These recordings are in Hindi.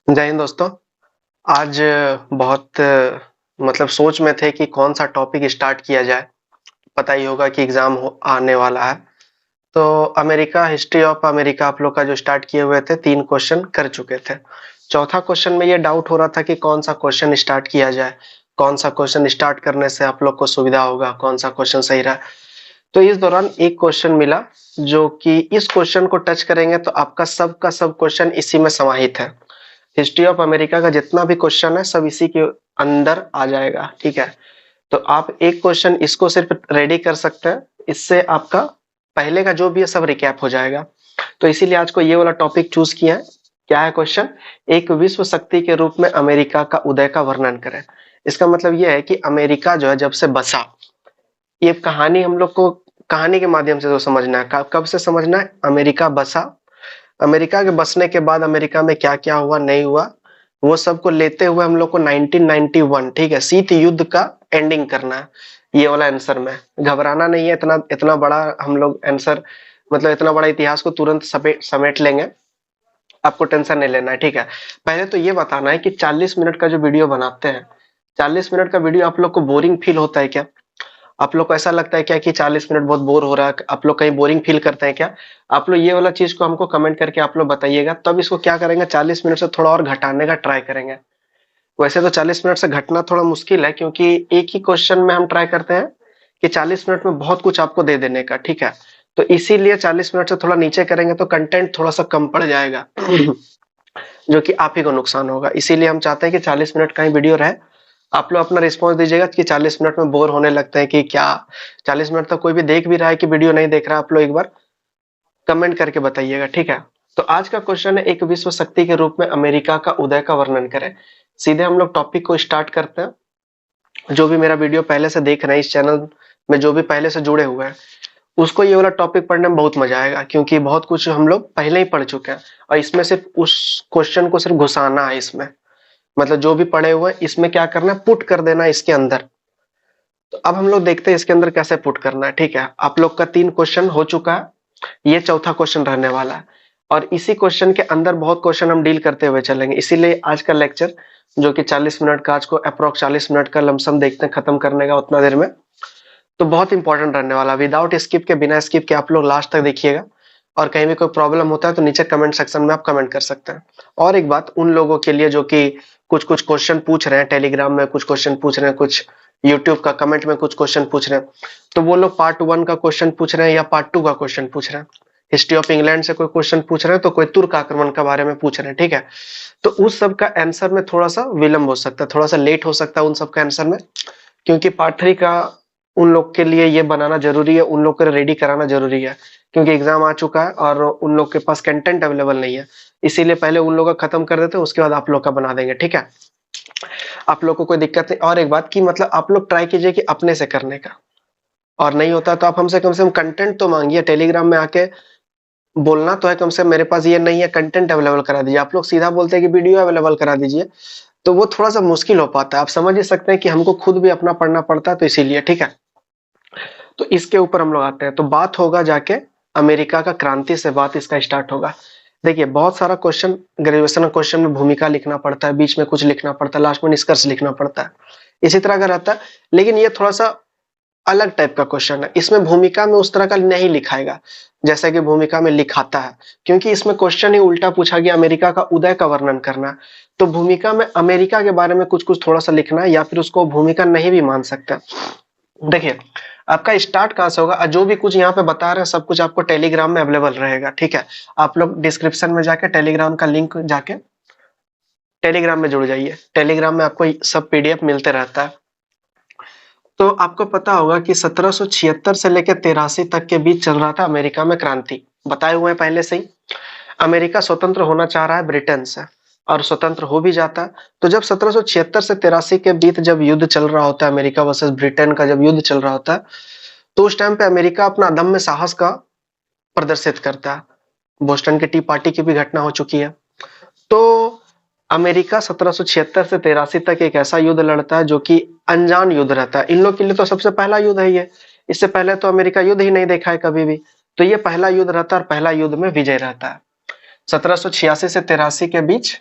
जय हिंद दोस्तों। आज बहुत मतलब सोच में थे कि कौन सा टॉपिक स्टार्ट किया जाए। पता ही होगा कि एग्जाम आने वाला है। तो अमेरिका, हिस्ट्री ऑफ अमेरिका आप लोग का जो स्टार्ट किए हुए थे, 3 क्वेश्चन कर चुके थे। चौथा क्वेश्चन में ये डाउट हो रहा था कि कौन सा क्वेश्चन स्टार्ट किया जाए, कौन सा क्वेश्चन स्टार्ट करने से आप लोग को सुविधा होगा, कौन सा क्वेश्चन सही रहा। तो इस दौरान एक क्वेश्चन मिला जो कि इस क्वेश्चन को टच करेंगे तो आपका सब का सब क्वेश्चन इसी में समाहित है। हिस्ट्री ऑफ अमेरिका का जितना भी क्वेश्चन है सब इसी के अंदर आ जाएगा, ठीक है। तो आप एक क्वेश्चन इसको सिर्फ रेडी कर सकते हैं, इससे आपका पहले का जो भी है सब रिकैप हो जाएगा। तो इसीलिए आज को ये वाला टॉपिक चूज किया है। क्या है क्वेश्चन? एक विश्व शक्ति के रूप में अमेरिका का उदय का वर्णन करें। इसका मतलब यह है कि अमेरिका जो है जब से बसा, ये कहानी हम लोग को कहानी के माध्यम से तो समझना है। कब से समझना है? अमेरिका बसा, अमेरिका के बसने के बाद अमेरिका में क्या क्या हुआ नहीं हुआ, वो सबको लेते हुए हम लोग को 1991, ठीक है, शीत युद्ध का एंडिंग करना है। ये वाला आंसर में घबराना नहीं है। इतना इतना बड़ा हम लोग आंसर, मतलब इतना बड़ा इतिहास को तुरंत समेट लेंगे। आपको टेंशन नहीं लेना है, ठीक है। पहले तो ये बताना है कि 40 मिनट का जो वीडियो बनाते हैं, 40 मिनट का वीडियो आप लोग को बोरिंग फील होता है क्या? आप लोग को ऐसा लगता है क्या कि 40 मिनट बहुत बोर हो रहा है? आप लोग कहीं बोरिंग फील करते हैं क्या? आप लोग ये वाला चीज को हमको कमेंट करके आप लोग बताइएगा, तब इसको क्या करेंगे, 40 मिनट से थोड़ा और घटाने का ट्राई करेंगे। वैसे तो 40 मिनट से घटना थोड़ा मुश्किल है, क्योंकि एक ही क्वेश्चन में हम ट्राई करते हैं कि 40 मिनट में बहुत कुछ आपको दे देने का, ठीक है। तो इसीलिए 40 मिनट से थोड़ा नीचे करेंगे तो कंटेंट थोड़ा सा कम पड़ जाएगा जो कि आप ही को नुकसान होगा। इसीलिए हम चाहते हैं कि 40 मिनट का ही वीडियो रहे। आप लोग अपना रिस्पॉन्स दीजिएगा कि 40 मिनट में बोर होने लगते हैं कि क्या। 40 मिनट तक कोई भी देख भी रहा है कि वीडियो नहीं देख रहा, आप लोग एक बार कमेंट करके बताइएगा, ठीक है। तो आज का क्वेश्चन है, एक विश्व शक्ति के रूप में अमेरिका का उदय का वर्णन करें। सीधे हम लोग टॉपिक को स्टार्ट करते हैं। जो भी मेरा वीडियो पहले से देख रहे हैं, इस चैनल में जो भी पहले से जुड़े हुए हैं, उसको ये वाला टॉपिक पढ़ने में बहुत मजा आएगा, क्योंकि बहुत कुछ हम लोग पहले ही पढ़ चुके हैं और इसमें सिर्फ उस क्वेश्चन को सिर्फ घुसाना है इसमें। मतलब जो भी पढ़े हुए हैं इसमें क्या करना है, पुट कर देना है इसके अंदर। तो अब हम लोग देखते हैं इसके अंदर कैसे पुट करना है, ठीक है। आप लोग का 3 क्वेश्चन हो चुका है, ये चौथा क्वेश्चन रहने वाला है। और इसी क्वेश्चन के अंदर बहुत क्वेश्चन हम डील करते हुए चलेंगे। इसीलिए आज का लेक्चर जो कि 40 मिनट का, आज को अप्रोक्स 40 मिनट का लमसम देखते हैं खत्म करने का उतना देर में, तो बहुत इंपॉर्टेंट रहने वाला। विदाउट स्किप के, बिना स्किप के आप लोग लास्ट तक देखिएगा। और कहीं भी कोई प्रॉब्लम होता है तो नीचे कमेंट सेक्शन में आप कमेंट कर सकते हैं। और एक बात उन लोगों के लिए जो कि कुछ कुछ क्वेश्चन पूछ रहे हैं, टेलीग्राम में कुछ क्वेश्चन पूछ रहे हैं, कुछ यूट्यूब का कमेंट में कुछ क्वेश्चन पूछ रहे हैं, तो वो लोग पार्ट 1 का क्वेश्चन पूछ रहे हैं या पार्ट 2 का क्वेश्चन पूछ रहे हैं। हिस्ट्री ऑफ इंग्लैंड से कोई क्वेश्चन पूछ रहे हैं, तो कोई तुर्क आक्रमण के बारे में पूछ रहे हैं, ठीक है। तो उस सब का आंसर में थोड़ा सा विलंब हो सकता है, थोड़ा सा लेट हो सकता है उन सब का आंसर में, क्योंकि पार्ट 3 का उन लोग के लिए ये बनाना जरूरी है, उन लोग को रेडी कराना जरूरी है, क्योंकि एग्जाम आ चुका है और उन लोग के पास कंटेंट अवेलेबल नहीं है। इसीलिए पहले उन लोग का खत्म कर देते हैं, उसके बाद आप लोग का बना देंगे, ठीक है। आप लोग को कोई दिक्कत नहीं। और एक बात की मतलब आप लोग ट्राई कीजिए कि अपने से करने का, और नहीं होता तो आप हमसे कम से कम कंटेंट तो मांगिए। टेलीग्राम में आके बोलना तो है कम से कम, मेरे पास ये नहीं है, कंटेंट अवेलेबल करा दीजिए। आप लोग सीधा बोलते हैं कि वीडियो अवेलेबल करा दीजिए, तो वो थोड़ा सा मुश्किल हो पाता है। आप समझ ही सकते हैं कि हमको खुद भी अपना पढ़ना पड़ता है, तो इसीलिए, ठीक है। तो इसके ऊपर हम लोग आते हैं, तो बात होगा जाके अमेरिका का क्रांति से बात इसका स्टार्ट होगा। देखिए बहुत सारा क्वेश्चन, ग्रेजुएशन क्वेश्चन में भूमिका लिखना पड़ता है, बीच में कुछ लिखना पड़ता है, लास्ट में निष्कर्ष लिखना पड़ता है, इसी तरह का रहता है। लेकिन ये थोड़ा सा अलग टाइप का क्वेश्चन है। इसमें भूमिका में उस तरह का नहीं लिखाएगा जैसा कि भूमिका में लिखाता है, क्योंकि इसमें क्वेश्चन ही उल्टा पूछा गया, अमेरिका का उदय का वर्णन करना है। तो भूमिका में अमेरिका के बारे में कुछ कुछ थोड़ा सा लिखना है, या फिर उसको भूमिका नहीं भी मान सकता। देखिए आपका स्टार्ट कहाँ से होगा, जो भी कुछ यहाँ पे बता रहे हैं सब कुछ आपको टेलीग्राम में अवेलेबल रहेगा, ठीक है। आप लोग डिस्क्रिप्शन में जाके टेलीग्राम का लिंक जाके टेलीग्राम में जुड़ जाइए। टेलीग्राम में आपको सब पीडीएफ मिलते रहता है। तो आपको पता होगा कि 1776 से लेकर 83 तक के बीच चल रहा था अमेरिका में क्रांति, बताए हुए हैं पहले से ही। अमेरिका स्वतंत्र होना चाह रहा है ब्रिटेन से, और स्वतंत्र हो भी जाता है। तो जब 1776 से 83 के बीच जब युद्ध चल रहा होता है, अमेरिका वर्सेस ब्रिटेन का जब युद्ध चल रहा होता है, तो उस टाइम पे अमेरिका अपना अदम्य साहस का प्रदर्शित करता है। बोस्टन की टी पार्टी की भी घटना हो चुकी है। तो अमेरिका 1776 से 83 तक एक ऐसा युद्ध लड़ता है जो कि अनजान युद्ध रहता है। इन लोग के लिए तो सबसे पहला युद्ध है ये, इससे पहले तो अमेरिका युद्ध ही नहीं देखा है कभी भी। तो ये पहला युद्ध रहता है और पहला युद्ध में विजय रहता है। 1786 से 83 के बीच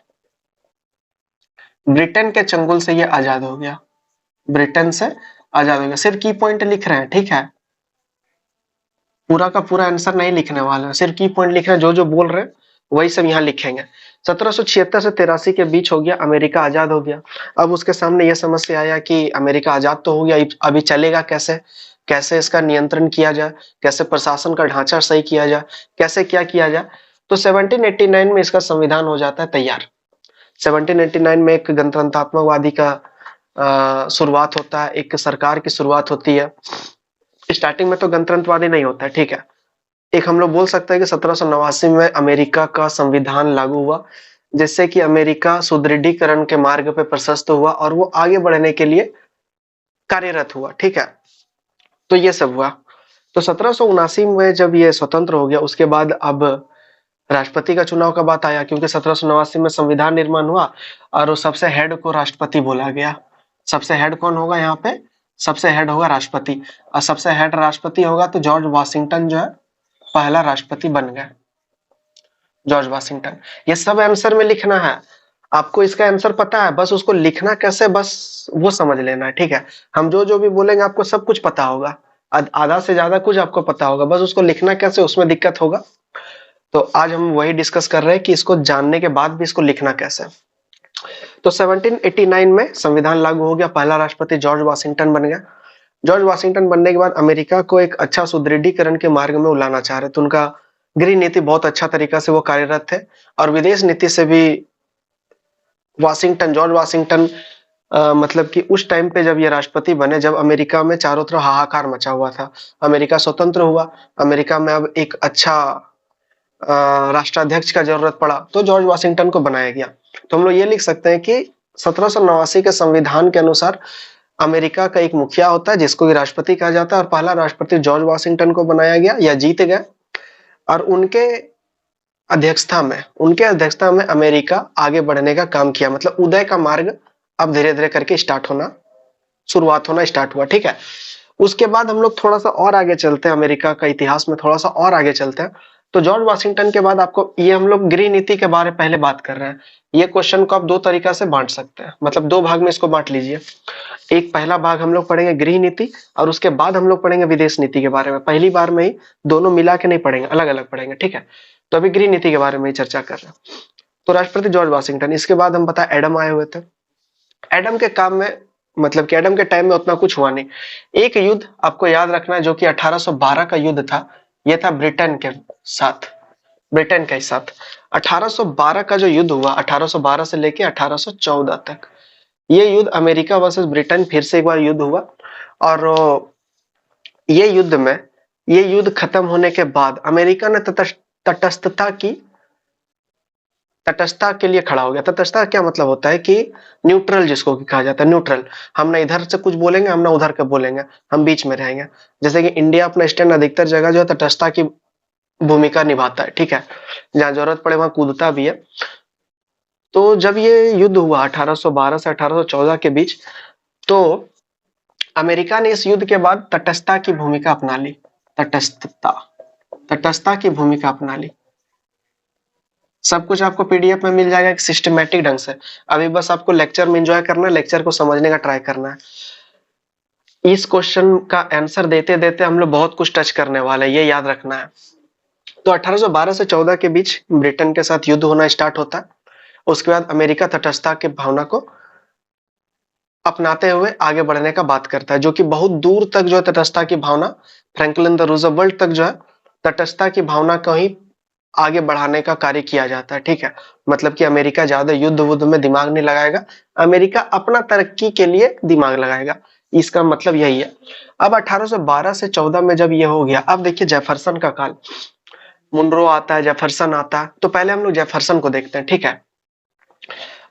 ब्रिटेन के चंगुल से ये आजाद हो गया, ब्रिटेन से आजाद हो गया। सिर्फ की पॉइंट लिख रहे हैं, ठीक है, पूरा का पूरा आंसर नहीं लिखने वाले हैं, सिर्फ की पॉइंट लिख रहे हैं, जो जो बोल रहे हैं वही सब यहाँ लिखेंगे। 1776 से 83 के बीच हो गया, अमेरिका आजाद हो गया। अब उसके सामने यह समस्या आया कि अमेरिका आजाद तो हो गया, अभी चलेगा कैसे, कैसे इसका नियंत्रण किया जाए, कैसे प्रशासन का ढांचा सही किया जाए, कैसे क्या किया जाए। तो 1789 में इसका संविधान हो जाता है तैयार। 1789 में एक गणतंत्रात्मकवादी का शुरुआत होता है, एक सरकार की शुरुआत होती है। स्टार्टिंग में तो गणतंत्रवादी नहीं होता है, ठीक है। एक हम लोग बोल सकते हैं कि 1789 में अमेरिका का संविधान लागू हुआ, जिससे कि अमेरिका सुदृढ़ीकरण के मार्ग पे प्रशस्त हुआ और वो आगे बढ़ने के लिए कार्यरत हुआ, ठीक है। तो ये सब हुआ। तो 1779 में जब ये स्वतंत्र हो गया, उसके बाद अब राष्ट्रपति का चुनाव का बात आया, क्योंकि 1789 में संविधान निर्माण हुआ और वो सबसे हेड को राष्ट्रपति बोला गया। सबसे हेड कौन होगा यहाँ पे, सबसे हेड होगा राष्ट्रपति, और सबसे हेड राष्ट्रपति होगा तो जॉर्ज वाशिंगटन जो है पहला राष्ट्रपति बन गया, जॉर्ज वाशिंगटन। ये सब आंसर में लिखना है, आपको इसका आंसर पता है, बस उसको लिखना कैसे बस वो समझ लेना है, ठीक है। हम जो जो भी बोलेंगे आपको सब कुछ पता होगा, आधा से ज्यादा कुछ आपको पता होगा, बस उसको लिखना कैसे उसमें दिक्कत होगा। तो आज हम वही डिस्कस कर रहे हैं कि इसको जानने के बाद भी इसको लिखना कैसे। तो 1789 में संविधान लागू हो गया, पहला राष्ट्रपति जॉर्ज वाशिंगटन बन गया। जॉर्ज वाशिंगटन बनने के बाद अमेरिका को एक अच्छा सुदृढ़ीकरण के मार्ग में उलाना चाह रहे थे। उनका गृह नीति बहुत अच्छा तरीका से वो कार्यरत थे, और विदेश नीति से भी जॉर्ज वाशिंगटन मतलब कि उस टाइम पे जब ये राष्ट्रपति बने, जब अमेरिका में चारों तरफ हाहाकार मचा हुआ था, अमेरिका स्वतंत्र हुआ, अमेरिका में अब एक अच्छा राष्ट्राध्यक्ष का जरूरत पड़ा, तो जॉर्ज वाशिंगटन को बनाया गया। तो हम लोग ये लिख सकते हैं कि 1789 के संविधान के अनुसार अमेरिका का एक मुखिया होता है जिसको कि राष्ट्रपति कहा जाता है, और पहला राष्ट्रपति जॉर्ज वाशिंगटन को बनाया गया या जीत गए, और उनके अध्यक्षता में अमेरिका आगे बढ़ने का काम किया। मतलब उदय का मार्ग अब धीरे धीरे करके शुरुआत होना स्टार्ट हुआ, ठीक है। उसके बाद हम लोग थोड़ा सा और आगे चलते हैं, अमेरिका का इतिहास में थोड़ा सा और आगे चलते हैं। तो जॉर्ज वाशिंगटन के बाद आपको, ये हम लोग गृह नीति के बारे में पहले बात कर रहे हैं। ये क्वेश्चन को आप दो तरीका से बांट सकते हैं, मतलब दो भाग में इसको बांट लीजिए। एक पहला भाग हम लोग पढ़ेंगे गृह नीति, और उसके बाद हम लोग पढ़ेंगे विदेश नीति के बारे में। पहली बार में ही दोनों मिला के नहीं पढ़ेंगे, अलग अलग पढ़ेंगे, ठीक है। तो अभी गृह नीति के बारे में ही चर्चा कर रहे हैं। तो राष्ट्रपति जॉर्ज वाशिंगटन, इसके बाद हम पता एडम आए हुए थे। एडम के काम में, मतलब कि एडम के टाइम में उतना कुछ हुआ नहीं। एक युद्ध आपको याद रखना है जो कि 1812 का युद्ध था, यह था ब्रिटेन के साथ, 1812 का जो युद्ध हुआ, 1812 से लेके 1814 तक, ये युद्ध अमेरिका वर्सेस ब्रिटेन, फिर से एक बार युद्ध हुआ। और ये युद्ध खत्म होने के बाद अमेरिका ने तटस्थता के लिए खड़ा हो गया। तटस्थता क्या मतलब होता है कि न्यूट्रल, जिसको कहा जाता है न्यूट्रल, हम ना इधर से कुछ बोलेंगे, हम ना उधर का बोलेंगे, हम बीच में रहेंगे। जैसे कि इंडिया अपना स्टैंड अधिकतर जगह जो है तटस्थता की भूमिका निभाता है, ठीक है, जहां जरूरत पड़े वहां कूदता भी है। तो जब ये युद्ध हुआ 1812 से 1814 के बीच, तो अमेरिका ने इस युद्ध के बाद तटस्थता की भूमिका अपना ली, तटस्थता की भूमिका अपना ली। सब कुछ आपको पीडीएफ में मिल जाएगा एक सिस्टमेटिक ढंग से। अभी बस आपको लेक्चर में एंजॉय करना है, लेक्चर को समझने का ट्राई करना है। इस क्वेश्चन का आंसर देते देते हम लोग बहुत कुछ टच करने वाले हैं, ये याद रखना है। तो 1812 से 14 के बीच ब्रिटेन के साथ युद्ध होना स्टार्ट होता है। उसके बाद अमेरिका तटस्थता की भावना को अपनाते हुए आगे बढ़ने का बात करता है, जो कि बहुत दूर तक जो है तटस्थता की भावना, फ्रैंकलिन द रूजवेल्ट तक जो है तटस्थता की भावना को ही आगे बढ़ाने का कार्य किया जाता है, ठीक है। मतलब कि अमेरिका ज्यादा युद्ध में दिमाग नहीं लगाएगा, अमेरिका अपना तरक्की के लिए दिमाग लगाएगा, इसका मतलब यही है। अब 1812 से 14 में जब ये हो गया, अब देखिए जेफरसन का काल, मुनरो आता है, जेफरसन आता है। तो पहले हम लोग जेफरसन को देखते हैं, ठीक है।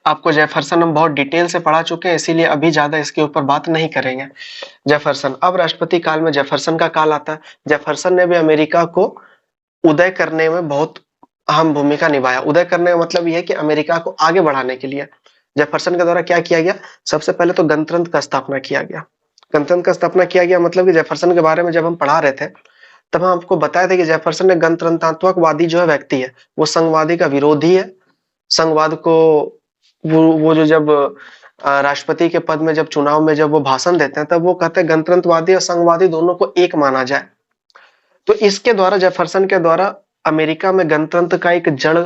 आपको जेफरसन हम बहुत डिटेल से पढ़ा चुके हैं, इसीलिए अभी ज्यादा इसके ऊपर बात नहीं करेंगे। जेफरसन, अब राष्ट्रपति काल में जेफरसन का काल आता है। जेफरसन ने भी अमेरिका को उदय करने में बहुत अहम भूमिका निभाया। उदय करने का मतलब यह है कि अमेरिका को आगे बढ़ाने के लिए जेफरसन के द्वारा क्या किया गया, सबसे पहले तो गणतंत्र का स्थापना किया गया। गणतंत्र का स्थापना किया गया मतलब कि जेफरसन के बारे में जब हम पढ़ा रहे थे, तब हम आपको बताए थे कि जेफरसन ने गणतंत्रात्मकवादी जो है व्यक्ति है, वो संघवादी का विरोधी है, संघवाद को वो जो जब राष्ट्रपति के पद में जब चुनाव में जब वो भाषण देते हैं, तब वो कहते हैं गणतंत्रवादी और संघवादी दोनों को एक माना जाए। तो इसके द्वारा, जेफरसन के द्वारा अमेरिका में गणतंत्र का एक जड़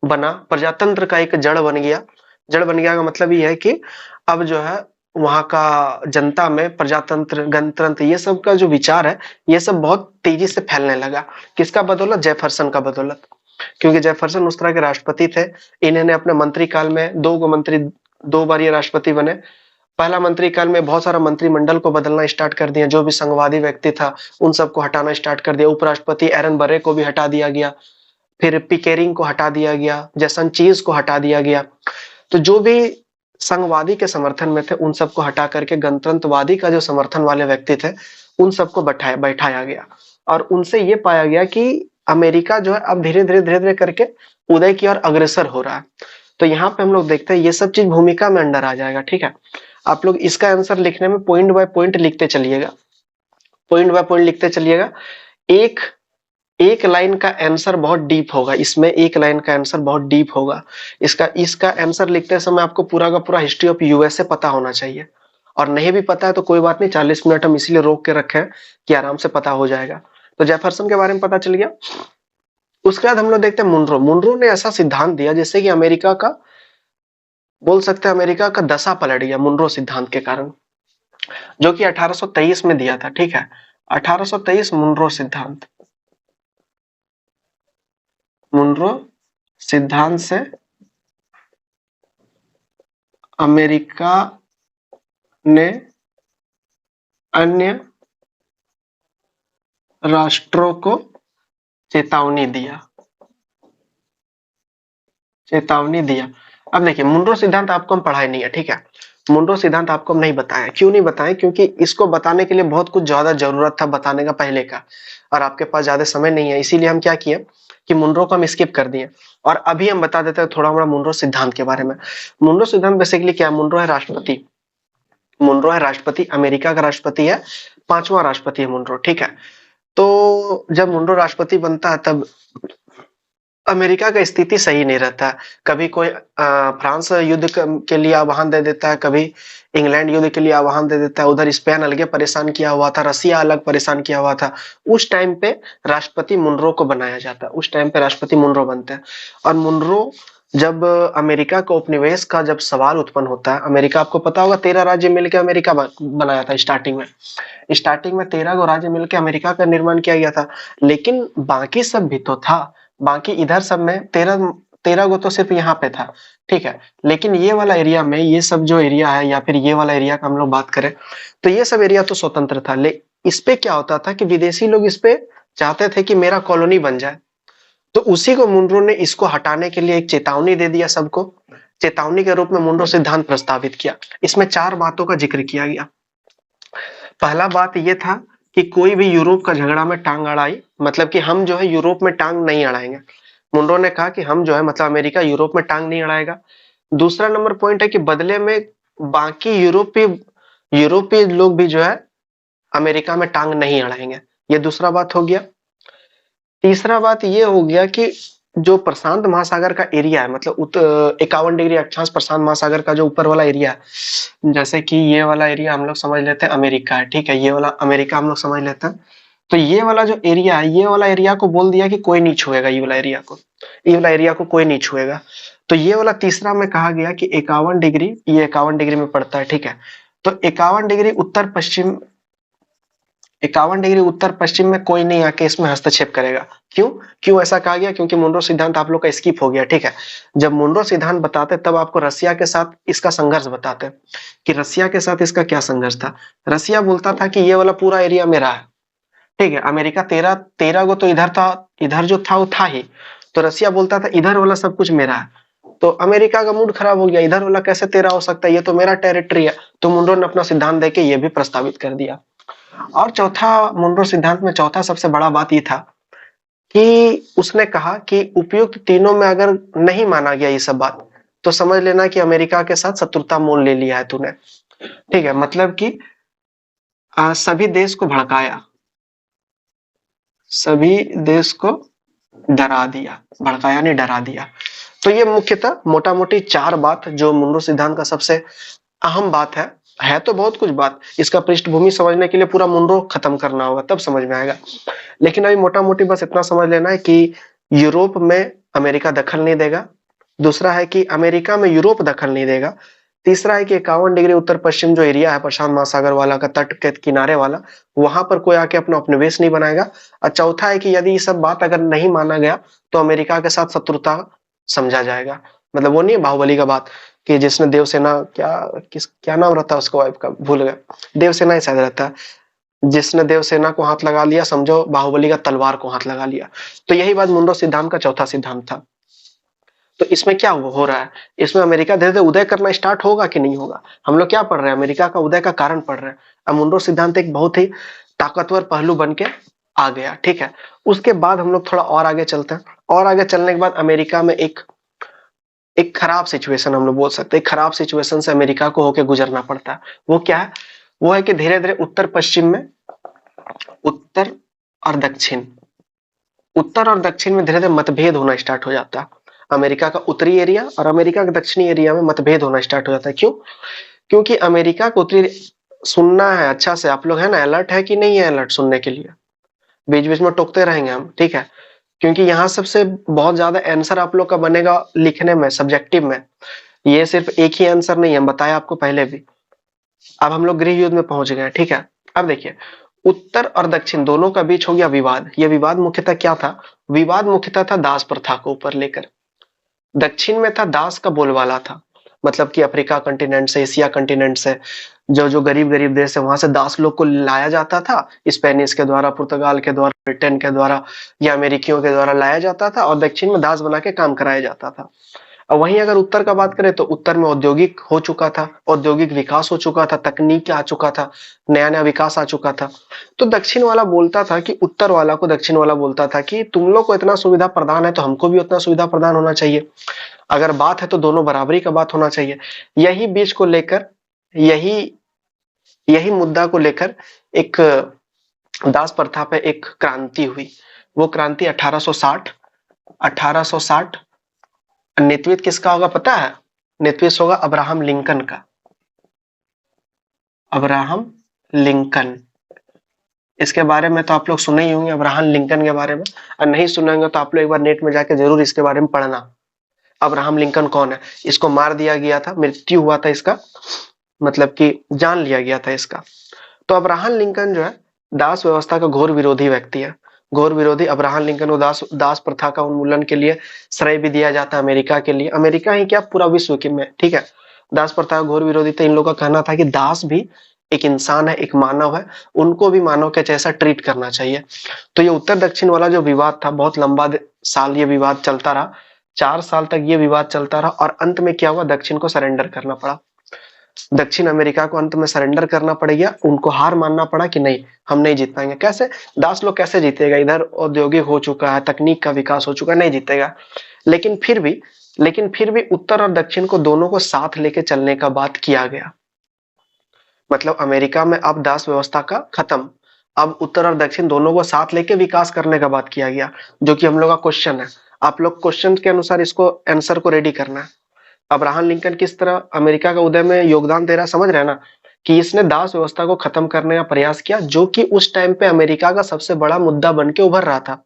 बना, प्रजातंत्र का एक जड़ बन गया। जड़ बन गया का मतलब ये है कि अब जो है वहां का जनता में प्रजातंत्र, गणतंत्र, ये सब का जो विचार है, ये सब बहुत तेजी से फैलने लगा। किसका बदौलत? जेफरसन का बदौलत। क्योंकि जेफरसन उस तरह के राष्ट्रपति थे, इन्होंने अपने मंत्री काल में दो बार ये राष्ट्रपति बने। पहला मंत्री काल में बहुत सारा मंत्रिमंडल को बदलना स्टार्ट कर दिया, जो भी संघवादी व्यक्ति था उन सबको हटाना स्टार्ट कर दिया। उपराष्ट्रपति एरन बरे को भी हटा दिया गया, फिर पिकेरिंग को हटा दिया गया, जैसन चीज को हटा दिया गया। तो जो भी संघवादी के समर्थन में थे उन सबको हटा करके गणतंत्रवादी का जो समर्थन वाले व्यक्ति थे उन सबको बैठाया गया। और उनसे ये पाया गया कि अमेरिका जो है अब धीरे धीरे करके उदय की ओर अग्रसर हो रहा है। तो यहाँ पे हम लोग देखते हैं ये सब चीज भूमिका में अंडर आ जाएगा। ठीक है, आप लोग इसका आंसर लिखने में पॉइंट बाय पॉइंट लिखते चलिएगा, पॉइंट बाय पॉइंट लिखते चलिएगा। एक एक लाइन का आंसर बहुत डीप होगा, इसमें एक लाइन का आंसर बहुत डीप होगा। इसका आंसर लिखते समय आपको पूरा का पूरा हिस्ट्री ऑफ यूएसए पता होना चाहिए, और नहीं भी पता है तो कोई बात नहीं, 40 मिनट हम इसीलिए रोक के रखे हैं कि आराम से पता हो जाएगा। तो जेफरसन के बारे में पता चल गया। उसके बाद हम लोग देखते हैं मुनरो। मुनरो ने ऐसा सिद्धांत दिया जिससे कि अमेरिका का, बोल सकते हैं अमेरिका का दशा पलट गया मुनरो सिद्धांत के कारण, जो कि 1823 में दिया था। ठीक है, 1823 मुनरो सिद्धांत। मुनरो सिद्धांत से अमेरिका ने अन्य राष्ट्रों को चेतावनी दिया, चेतावनी दिया। अब देखिए, मुनरो सिद्धांत आपको हम पढ़ाए नहीं है। ठीक है, मुनरो सिद्धांत आपको हम नहीं बताया। क्यों नहीं बताए? क्योंकि इसको बताने के लिए बहुत कुछ ज्यादा जरूरत था बताने का पहले का, और आपके पास ज्यादा समय नहीं है, इसीलिए हम क्या किए कि मुनरो को हम स्किप कर दिए। और अभी हम बता देते हैं थोड़ा मोड़ा मुनरो सिद्धांत के बारे में। मुनरो सिद्धांत बेसिकली क्या है? मुनरो है राष्ट्रपति, मुनरो है राष्ट्रपति, अमेरिका का राष्ट्रपति है, 5वां राष्ट्रपति है मुनरो। ठीक है, तो जब मुनरो राष्ट्रपति बनता है तब अमेरिका का स्थिति सही नहीं रहता। कभी कोई फ्रांस युद्ध के लिए आह्वान दे देता है, कभी इंग्लैंड युद्ध के लिए आह्वान दे देता है, उधर स्पेन अलग परेशान किया हुआ था, रसिया अलग परेशान किया हुआ था। उस टाइम पे राष्ट्रपति मुनरो को बनाया जाता है, उस टाइम पे राष्ट्रपति मुनरो बनते हैं। और मुनरो, जब अमेरिका का उपनिवेश का जब सवाल उत्पन्न होता है, अमेरिका आपको पता होगा 13 राज्य मिलकर अमेरिका बनाया था। स्टार्टिंग में 13 गो राज्य मिलकर अमेरिका का निर्माण किया गया था, लेकिन बाकी सब भी तो था। बाकी इधर सब में 13 गो तो सिर्फ यहाँ पे था। ठीक है, लेकिन ये वाला एरिया में, ये सब जो एरिया है, या फिर ये वाला एरिया का हम लोग बात करें तो ये सब एरिया तो स्वतंत्र था। इस पे क्या होता था कि विदेशी लोग इस पे चाहते थे कि मेरा कॉलोनी बन जाए। तो उसी को मुनरो ने इसको हटाने के लिए एक चेतावनी दे दिया सबको। चेतावनी के रूप में मुनरो सिद्धांत प्रस्तावित किया। इसमें 4 बातों का जिक्र किया गया। पहला बात यह था कि कोई भी यूरोप का झगड़ा में टांग अड़ाई, मतलब कि हम जो है यूरोप में टांग नहीं अड़ाएंगे। मुनरो ने कहा कि हम जो है, मतलब अमेरिका यूरोप में टांग नहीं अड़ाएगा। दूसरा नंबर पॉइंट है कि बदले में बाकी यूरोपीय लोग भी जो है अमेरिका में टांग नहीं अड़ाएंगे। ये दूसरा बात हो गया। तीसरा बात ये हो गया कि जो प्रशांत महासागर का एरिया है, मतलब 51 डिग्री अक्षांश प्रशांत महासागर का जो ऊपर वाला एरिया है, जैसे कि ये वाला एरिया हम लोग समझ लेते हैं अमेरिका है। ठीक है, ये वाला अमेरिका हम लोग समझ लेते हैं। तो ये वाला जो एरिया है, ये वाला एरिया को बोल दिया कि कोई नहीं छुएगा, ये वाला एरिया को, ये वाला एरिया को कोई नहीं छुएगा। तो ये वाला तीसरा में कहा गया कि 51 डिग्री, ये 51 डिग्री में पड़ता है। ठीक है, तो 51 डिग्री उत्तर पश्चिम, 51 डिग्री उत्तर पश्चिम में कोई नहीं आके इसमें हस्तक्षेप करेगा। क्यों ऐसा कहा गया? क्योंकि मुनरो सिद्धांत आप लोग का स्किप हो गया। ठीक है, जब मुनरो सिद्धांत बताते तब आपको रसिया के साथ इसका संघर्ष बताते कि रसिया के साथ इसका क्या संघर्ष था। रसिया बोलता था कि ये वाला पूरा एरिया मेरा है। ठीक है, अमेरिका 13 गो तो इधर था, इधर जो था वो था ही, तो रसिया बोलता था इधर वाला सब कुछ मेरा है। तो अमेरिका का मूड खराब हो गया, इधर वाला कैसे तेरा हो सकता है, ये तो मेरा टेरिटरी है। तो मुनरो ने अपना सिद्धांत देके ये भी प्रस्तावित कर दिया। और चौथा, मुनरो सिद्धांत में चौथा सबसे बड़ा बात ये था कि उसने कहा कि उपयुक्त तीनों में अगर नहीं माना गया ये सब बात, तो समझ लेना कि अमेरिका के साथ शत्रुता मोल ले लिया है तूने। ठीक है, मतलब कि सभी देश को भड़काया, सभी देश को डरा दिया, भड़काया नहीं डरा दिया। तो ये मुख्यतः मोटा-मोटी 4 बात जो मुनरो सिद्धांत का सबसे अहम बात है तो बहुत कुछ बात। इसका पृष्ठभूमि समझने के लिए पूरा मुनरो खत्म करना होगा तब समझ में आएगा। लेकिन अभी मोटा-मोटी बस इतना समझ लेना है कि यूरोप में अमेरिका दखल नहीं देगा। दूसरा है कि अमेरिका में यूरोप दखल नहीं देगा। तीसरा है कि 51 डिग्री उत्तर-पश्चिम जो एरिया है प्रशांत महासागर वाला का तट के किनारे वाला, वहाँ पर कोई आके अपना उपनिवेश नहीं बनाएगा। और चौथा है कि यदि ये सब बात अगर नहीं माना गया तो अमेरिका के साथ शत्रुता समझा जाएगा। मतलब वो नहीं है बाहुबली का बात कि जिसने देवसेना क्या नाम रहता है उसका वाइफ का भूल गया। देवसेना ही शायद रहता है। जिसने देवसेना को हाथ लगा लिया समझो बाहुबली का तलवार को हाथ लगा लिया। तो यही बात मुंडो सिद्धांत का चौथा सिद्धांत था। तो इसमें क्या हो रहा है? इसमें अमेरिका धीरे-धीरे उदय करना स्टार्ट होगा कि नहीं होगा? हम लोग क्या पढ़ रहे हैं? अमेरिका का उदय का कारण पढ़ रहे हैं। अब मुंडो सिद्धांत एक बहुत ही ताकतवर पहलू बन के आ गया, ठीक है? उसके बाद हम लोग थोड़ा और आगे चलते हैं और आगे चलने के बाद अमेरिका में एक खराब सिचुएशन हम लोग बोल सकते हैं। खराब सिचुएशन से अमेरिका को होके गुजरना पड़ता है। वो क्या है? वो है कि धीरे-धीरे उत्तर-पश्चिम में उत्तर और दक्षिण में धीरे-धीरे मतभेद होना स्टार्ट हो जाता है। अमेरिका का उत्तरी एरिया और अमेरिका के दक्षिणी एरिया में मतभेद होना स्टार्ट हो जाता है। क्यों? क्योंकि अमेरिका को उत्तरी सुनना है अच्छा से। आप लोग है ना अलर्ट है कि नहीं है अलर्ट सुनने के लिए? बीच-बीच में टोकते रहेंगे हम, ठीक है? क्योंकि यहाँ सबसे बहुत ज्यादा आंसर आप लोग का बनेगा लिखने में, सब्जेक्टिव में। ये सिर्फ एक ही आंसर नहीं है, बताया आपको पहले भी। अब हम लोग गृह युद्ध में पहुंच गए, ठीक है? अब देखिए उत्तर और दक्षिण दोनों का बीच हो गया विवाद। ये विवाद मुख्यतः क्या था? विवाद मुख्यतः था दास प्रथा को ऊपर लेकर। दक्षिण में था दास का बोलबाला था, मतलब कि अफ्रीका कंटिनेंट से, एशिया कंटिनेंट से जो गरीब-गरीब देश है वहां से दास लोग को लाया जाता था। स्पेनिश के द्वारा, पुर्तगाल के द्वारा, ब्रिटेन के द्वारा या अमेरिकियों के द्वारा लाया जाता था और दक्षिण में दास बना के काम कराया जाता था। और वहीं अगर उत्तर का बात करें तो उत्तर में औद्योगिक हो चुका था, औद्योगिक विकास हो चुका था, तकनीक आ चुका था, नया-नया विकास आ चुका था। तो दक्षिण वाला बोलता था कि उत्तर वाला को, दक्षिण वाला बोलता था कि तुम लोग को इतना सुविधा प्रदान है तो हमको भी उतना सुविधा प्रदान होना चाहिए। अगर बात है तो दोनों बराबरी का बात होना चाहिए। यही बीच को लेकर यही यही मुद्दा को लेकर एक दास प्रथा पे एक क्रांति हुई। वो क्रांति 1860 नेतृत्व किसका होगा पता है? नेतृत्व होगा अब्राहम लिंकन का। अब्राहम लिंकन, इसके बारे में तो आप लोग सुने ही होंगे अब्राहम लिंकन के बारे में। और नहीं सुने होंगे तो आप लोग एक बार नेट में जाके जरूर इसके बारे में पढ़ना। अब्राहम लिंकन कौन है? इसको मार दिया गया था, मृत्यु हुआ था इसका, मतलब कि जान लिया गया था इसका। तो अब्राहम लिंकन जो है दास व्यवस्था का घोर विरोधी व्यक्ति है। घोर विरोधी अब्राहम लिंकन को दास प्रथा का उन्मूलन के लिए श्रेय भी दिया जाता है अमेरिका के लिए। अमेरिका ही क्या पूरा विश्व के में, ठीक है? दास प्रथा का घोर विरोधी था। इन लोगों का कहना था कि दास भी एक इंसान है, एक मानव है, उनको भी मानव के जैसा ट्रीट करना चाहिए। तो ये उत्तर दक्षिण वाला जो विवाद था बहुत लंबा साल ये विवाद चलता रहा। 4 साल तक ये विवाद चलता रहा और अंत में क्या हुआ? दक्षिण को सरेंडर करना पड़ा। दक्षिण अमेरिका को अंत में सरेंडर करना पड़ गया। उनको हार मानना पड़ा कि नहीं हम नहीं जीत पाएंगे। कैसे? दास लोग कैसे जीतेगा? इधर औद्योगिक हो चुका है, तकनीक का विकास हो चुका है, नहीं जीतेगा। लेकिन फिर भी उत्तर और दक्षिण को दोनों को साथ लेके चलने का बात किया गया। मतलब अमेरिका में अब दास व्यवस्था का खत्म, अब उत्तर और दक्षिण दोनों को साथ लेके विकास करने का बात किया गया, जो कि हम लोग का क्वेश्चन है। आप लोग क्वेश्चन के अनुसार इसको आंसर को रेडी करना है। अब्राहम लिंकन किस तरह अमेरिका का उदय में योगदान दे रहा, समझ रहे हैं ना? कि इसने दास व्यवस्था को खत्म करने का प्रयास किया, जो कि उस टाइम पे अमेरिका का सबसे बड़ा मुद्दा बन के उभर रहा था,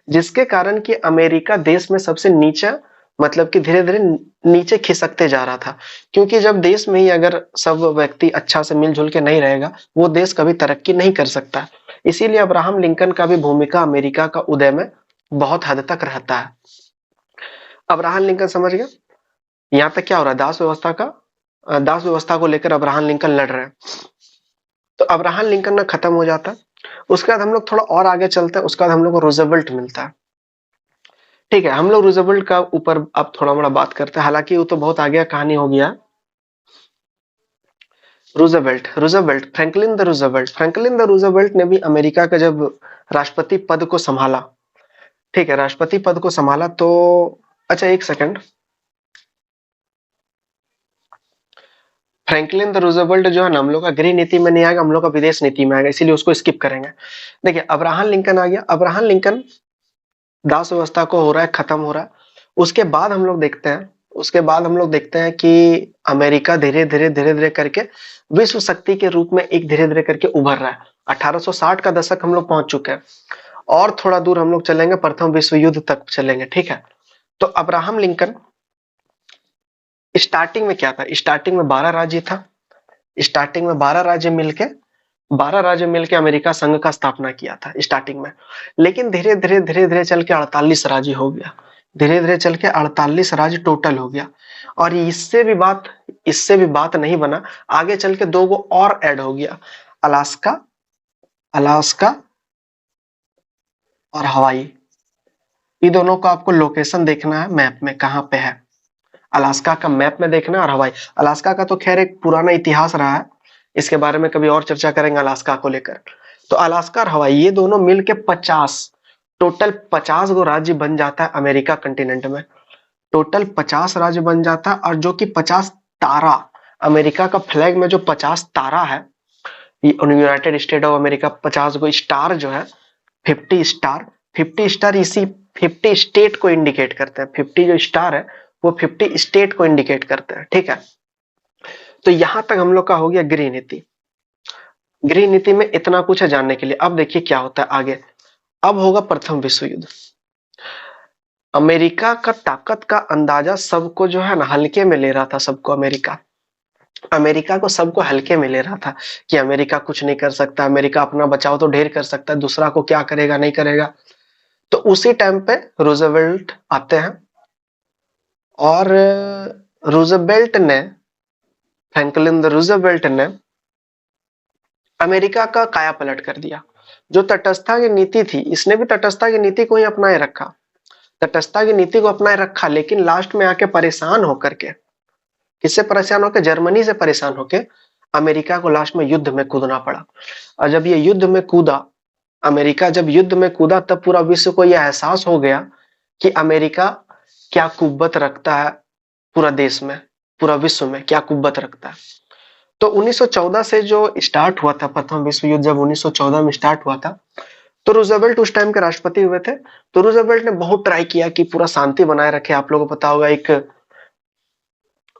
जिसके कारण कि अमेरिका देश में सबसे नीचा, मतलब कि धीरे-धीरे नीचे खिसकते जा रहा था। क्योंकि जब देश में ही अगर सब व्यक्ति अच्छा से मिलजुल के नहीं रहेगा, वो देश कभी तरक्की नहीं कर सकता। इसीलिए अब्राहम लिंकन का भी भूमिका अमेरिका का उदय में बहुत हद तक रहता है। अब्राहम लिंकन समझ गया? यहाँ पे क्या हो रहा है? दास व्यवस्था को लेकर अब्राहम लिंकन लड़ रहे हैं। तो अब्राहम लिंकन ना खत्म हो जाता है। उसके बाद हम लोग थोड़ा और आगे चलते हैं। उसके बाद हम लोग को रूजवेल्ट मिलता है, ठीक है? हम लोग रूजवेल्ट का ऊपर अब थोड़ा बड़ा बात करते हैं, हालांकि वो तो बहुत आगे कहानी हो गया। फ्रैंकलिन द रूजवेल्ट ने भी अमेरिका का जब राष्ट्रपति पद को संभाला, ठीक है? राष्ट्रपति पद को संभाला तो अच्छा एक सेकंड, फ्रैंकलिन द रूजवेल्ट जो है ना हम लोग का गृह नीति में नहीं आएगा, हम लोग का विदेश नीति में आएगा, इसीलिए उसको स्किप करेंगे। देखिए अब्राहम लिंकन आ गया। अब्राहम लिंकन दास व्यवस्था को हो रहा है खत्म हो रहा है। उसके बाद हम लोग देखते हैं कि अमेरिका धीरे-धीरे करके विश्व शक्ति के रूप में एक धीरे-धीरे करके उभर रहा है। 1860 का दशक हम लोग पहुंच चुके हैं और थोड़ा दूर हम लोग चलेंगे, प्रथम विश्व युद्ध तक चलेंगे, ठीक है। तो अब्राहम लिंकन स्टार्टिंग में क्या था? स्टार्टिंग में 12 राज्य था। स्टार्टिंग में 12 राज्य मिलके अमेरिका संघ का स्थापना किया था स्टार्टिंग में। लेकिन धीरे-धीरे चल के 48 राज्य हो गया। धीरे-धीरे चल के 48 राज्य टोटल हो गया। और इससे भी बात नहीं बना, आगे चल के 2 गो और ऐड हो गया, अलास्का और हवाई। ये दोनों का आपको लोकेशन देखना है मैप में, कहाँ पे है। अलास्का का मैप में देखना है और हवाई। अलास्का का तो खैर एक पुराना इतिहास रहा है, इसके बारे में कभी और चर्चा करेंगे अलास्का को लेकर। तो अलास्का और हवाई ये दोनों मिलके 50, टोटल 50 गो राज्य बन जाता है अमेरिका कंटिनेंट में। टोटल 50 राज्य बन जाता है, और जो कि 50 तारा, अमेरिका का फ्लैग में जो 50 तारा है, United state of America 50 go star जो है, 50 स्टार इसी 50 स्टेट को इंडिकेट करते हैं। 50 जो स्टार है वो 50 स्टेट को इंडिकेट करते हैं, ठीक है। तो यहां तक हम लोग का हो गया गृह नीति। गृह नीति में इतना कुछ है जानने के लिए। अब देखिए क्या होता है आगे। अब होगा प्रथम विश्व युद्ध। अमेरिका का ताकत का अंदाजा सबको जो है ना हल्के में ले रहा था, सबको अमेरिका को सबको हल्के में ले रहा था कि अमेरिका कुछ नहीं कर सकता, अमेरिका अपना बचाव तो ढेर कर सकता है, दूसरा को क्या करेगा नहीं करेगा। तो उसी टाइम पे रूजवेल्ट आते हैं और फ्रैंकलिन रूजवेल्ट ने अमेरिका का काया पलट कर दिया। जो तटस्थता की नीति थी, इसने भी तटस्थता की नीति को ही अपनाए रखा, तटस्थता की नीति को अपनाए रखा, लेकिन लास्ट में आके परेशान होकर के, किससे परेशान होकर? जर्मनी से परेशान होकर अमेरिका को लास्ट में युद्ध में कूदना पड़ा। और जब ये युद्ध में कूदा, अमेरिका जब युद्ध में कूदा, तब पूरा विश्व को यह एहसास हो गया कि अमेरिका क्या कुव्वत रखता है, पूरा देश में, पूरा विश्व में क्या कुव्वत रखता है। तो 1914 से जो स्टार्ट हुआ था प्रथम विश्व युद्ध, जब 1914 में स्टार्ट हुआ था, तो रूजवेल्ट उस टाइम के राष्ट्रपति हुए थे। तो रूजवेल्ट ने बहुत ट्राई किया कि पूरा शांति बनाए रखे। आप लोगों को पता होगा, एक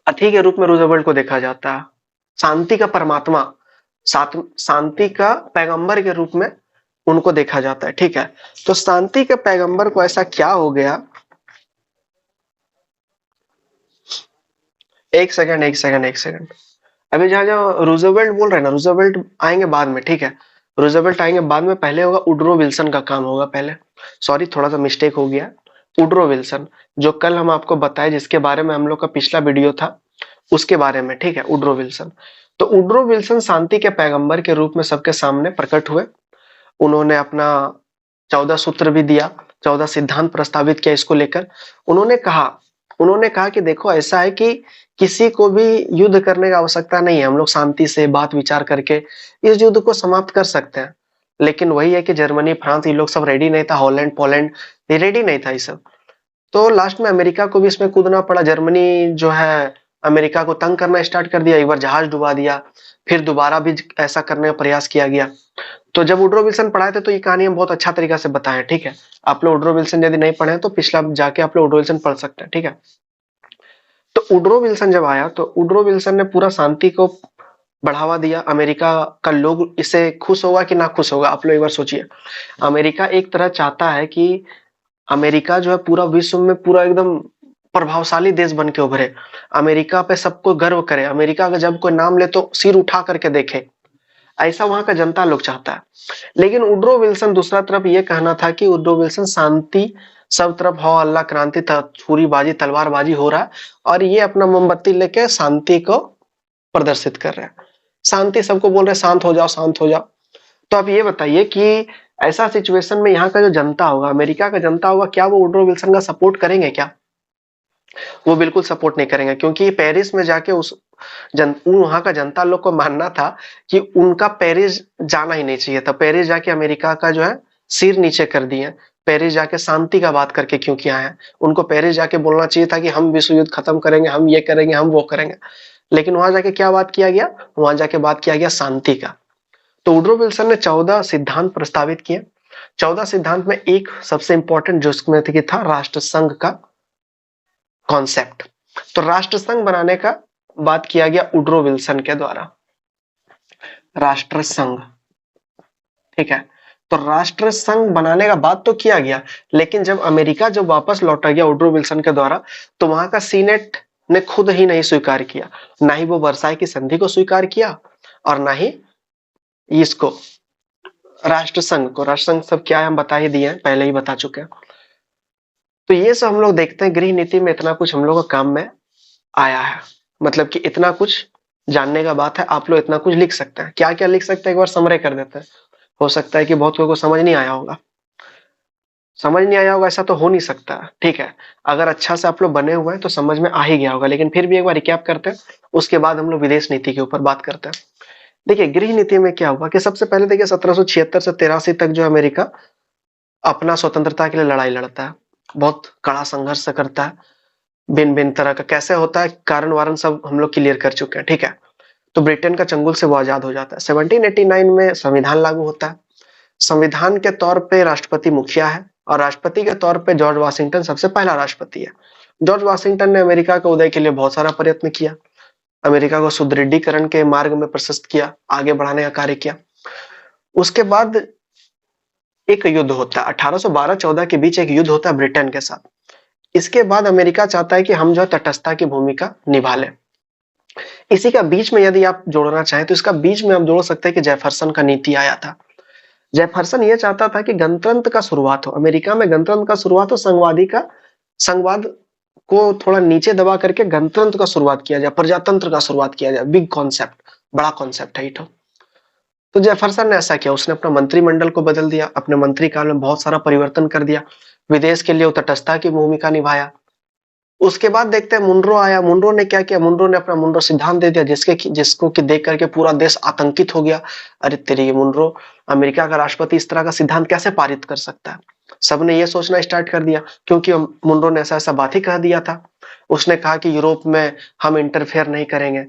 अति के रूप में रूजवेल्ट को देखा जाता है, शांति का परमात्मा, शांति का पैगंबर के रूप में उनको देखा जाता है, ठीक है। तो शांति के पैगंबर को ऐसा क्या हो गया, एक सेकंड। अभी जहां जहां रूजवेल्ट बोल रहे हैं ना, रूजवेल्ट आएंगे बाद में, ठीक है। रूजवेल्ट आएंगे बाद में, पहले होगा वुडरो विल्सन का काम होगा पहले। सॉरी, थोड़ा सा मिस्टेक हो गया। वुडरो विल्सन, जो कल हम आपको बताए, जिसके बारे में हम लोग का पिछला वीडियो था, उसके बारे में, ठीक है, वुडरो विल्सन। तो वुडरो विल्सन शांति के पैगंबर के रूप में सबके सामने प्रकट हुए। उन्होंने अपना 14 सूत्र भी दिया, 14 सिद्धांत प्रस्तावित किया इसको लेकर। उन्होंने कहा कि देखो, ऐसा है कि किसी को भी युद्ध करने का आवश्यकता नहीं है, हम लोग शांति से बात विचार करके इस युद्ध को समाप्त कर सकते हैं। लेकिन वही है कि जर्मनी, फ्रांस, ये लोग सब रेडी नहीं था, हॉलैंड, पोलैंड, ये रेडी नहीं था ये सब। तो लास्ट में अमेरिका को भी इसमें कूदना पड़ा। जर्मनी जो है अमेरिका को तंग करना स्टार्ट कर दिया, एक बार जहाज डुबा दिया, फिर दोबारा भी ऐसा करने का प्रयास किया गया। तो जब वुडरो विल्सन पढ़ाए थे तो ये कहानी हम बहुत अच्छा तरीका से बताए, ठीक है। आप लोग वुडरो विल्सन यदि नहीं पढ़े तो पिछला जाके आप लोग वुडरो विल्सन पढ़ सकते हैं, ठीक है। तो वुडरो विल्सन जब आया तो वुडरो विल्सन ने पूरा शांति को बढ़ावा दिया। अमेरिका का लोग इससे खुश होगा कि ना खुश होगा, आप लोग एक बार सोचिए। अमेरिका एक तरह चाहता है कि अमेरिका जो है पूरा विश्व में पूरा एकदम प्रभावशाली देश बन के उभरे, अमेरिका पे सबको गर्व करे, अमेरिका का जब कोई नाम ले तो सिर उठा करके देखे, ऐसा वहां का जनता लोग चाहता है। लेकिन वुडरो विल्सन दूसरा तरफ ये कहना था कि वुडरो विल्सन शांति, सब तरफ हो हल्ला, क्रांति, छुरीबाजी, तलवारबाजी हो रहा है, और ये अपना मोमबत्ती लेके शांति को प्रदर्शित कर रहे हैं। शांति, सबको बोल रहे हैं शांत हो जाओ, शांत हो जाओ। तो आप ये बताइए कि ऐसा सिचुएशन में यहाँ का जो जनता होगा, अमेरिका का जनता होगा, क्या वो वुडरो विल्सन का सपोर्ट करेंगे? क्या वो बिल्कुल सपोर्ट नहीं करेंगे, क्योंकि पेरिस में जाके वहां का जनता लोग को मानना था कि उनका पेरिस जाना ही नहीं चाहिए था। पेरिस जाके अमेरिका का जो है सिर नीचे कर दिए। पेरिस जाके शांति का बात करके क्यों किया है? उनको पेरिस जाके बोलना चाहिए था कि हम विश्व युद्ध खत्म करेंगे, हम ये करेंगे, हम वो करेंगे। लेकिन वहां जाके क्या बात किया गया? वहां जाके बात किया गया शांति का। तो वुडरो विल्सन ने 14 सिद्धांत प्रस्तावित किए। 14 सिद्धांत में एक सबसे इंपॉर्टेंट जो उसमें था राष्ट्र संघ का कॉन्सेप्ट। तो राष्ट्र संघ बनाने का बात किया गया वुड्रो विल्सन के द्वारा, राष्ट्र संघ, ठीक है। तो राष्ट्र संघ बनाने का बात तो किया गया, लेकिन जब अमेरिका जब वापस लौटा गया वुड्रो विल्सन के द्वारा, तो वहां का सीनेट ने खुद ही नहीं स्वीकार किया, ना ही वो वर्साई की संधि को स्वीकार किया और ना ही इसको राष्ट्र संघ को। राष्ट्र संघ सब क्या है हम बता ही दिए हैं, पहले ही बता चुके हैं। तो ये सब हम लोग देखते हैं, गृह नीति में इतना कुछ हम लोग को काम में आया है, मतलब कि इतना कुछ जानने का बात है। आप लोग इतना कुछ लिख सकते हैं, क्या क्या लिख सकते हैं एक बार समरे कर देते हैं। हो सकता है कि बहुत लोगों को समझ नहीं आया होगा, समझ नहीं आया होगा ऐसा तो हो नहीं सकता, ठीक है। अगर अच्छा से आप लोग बने हुए हैं तो समझ में आ ही गया होगा, लेकिन फिर भी एक बार रिकैप करते हैं, उसके बाद हम लोग विदेश नीति के ऊपर बात करते हैं। देखिए गृह नीति में क्या हुआ कि सबसे पहले देखिए 1776 से 83 तक जो अमेरिका अपना स्वतंत्रता के लिए लड़ाई लड़ता है, बहुत कड़ा संघर्ष करता है, भिन्न भिन्न तरह का कैसे होता है, कारण वारण सब हम लोग क्लियर कर चुके हैं, ठीक है। तो ब्रिटेन का चंगुल से वो आजाद हो जाता है। 1789 में संविधान लागू होता है। संविधान के तौर पे राष्ट्रपति मुखिया है और राष्ट्रपति के तौर पे जॉर्ज वाशिंगटन सबसे पहला राष्ट्रपति है। जॉर्ज वाशिंगटन ने अमेरिका के उदय के लिए बहुत सारा प्रयत्न किया, अमेरिका को सुदृढ़ीकरण के मार्ग में प्रशस्त किया, आगे बढ़ाने का कार्य किया। उसके बाद एक युद्ध होता है, 1812-14 के बीच एक युद्ध होता है ब्रिटेन के साथ। इसके बाद अमेरिका चाहता है कि हम जो तटस्थता की भूमिका निभा लें। इसी का बीच में यदि आप जोड़ना चाहें तो इसका बीच में आप जोड़ सकते हैं कि जेफरसन का नीति आया था। जेफरसन ये चाहता था कि गणतंत्र का शुरुआत हो, अमेरिका में गणतंत्र का शुरुआत हो, संघवाद को थोड़ा नीचे दबा करके गणतंत्र का शुरुआत किया जाए, प्रजातंत्र का शुरुआत किया जाए। बिग कॉन्सेप्ट, बड़ा कॉन्सेप्ट है ये तो जेफरसन ने ऐसा किया, उसने अपना मंत्रिमंडल को बदल दिया, अपने मंत्रीकाल में बहुत सारा परिवर्तन कर दिया, विदेश के लिए वो तटस्थता की भूमिका निभाया। उसके बाद देखते हैं मुनरो आया। मुनरो ने क्या किया, मुनरो ने अपना मुनरो सिद्धांत दे दिया, जिसको कि देख करके पूरा देश आतंकित हो गया। अरे तेरी ये मुनरो, अमेरिका का राष्ट्रपति इस तरह का सिद्धांत कैसे पारित कर सकता है। सबने ये सोचना स्टार्ट कर दिया, क्योंकि मुनरो ने ऐसा ऐसा बात ही कह दिया था। उसने कहा कि यूरोप में हम इंटरफेयर नहीं करेंगे।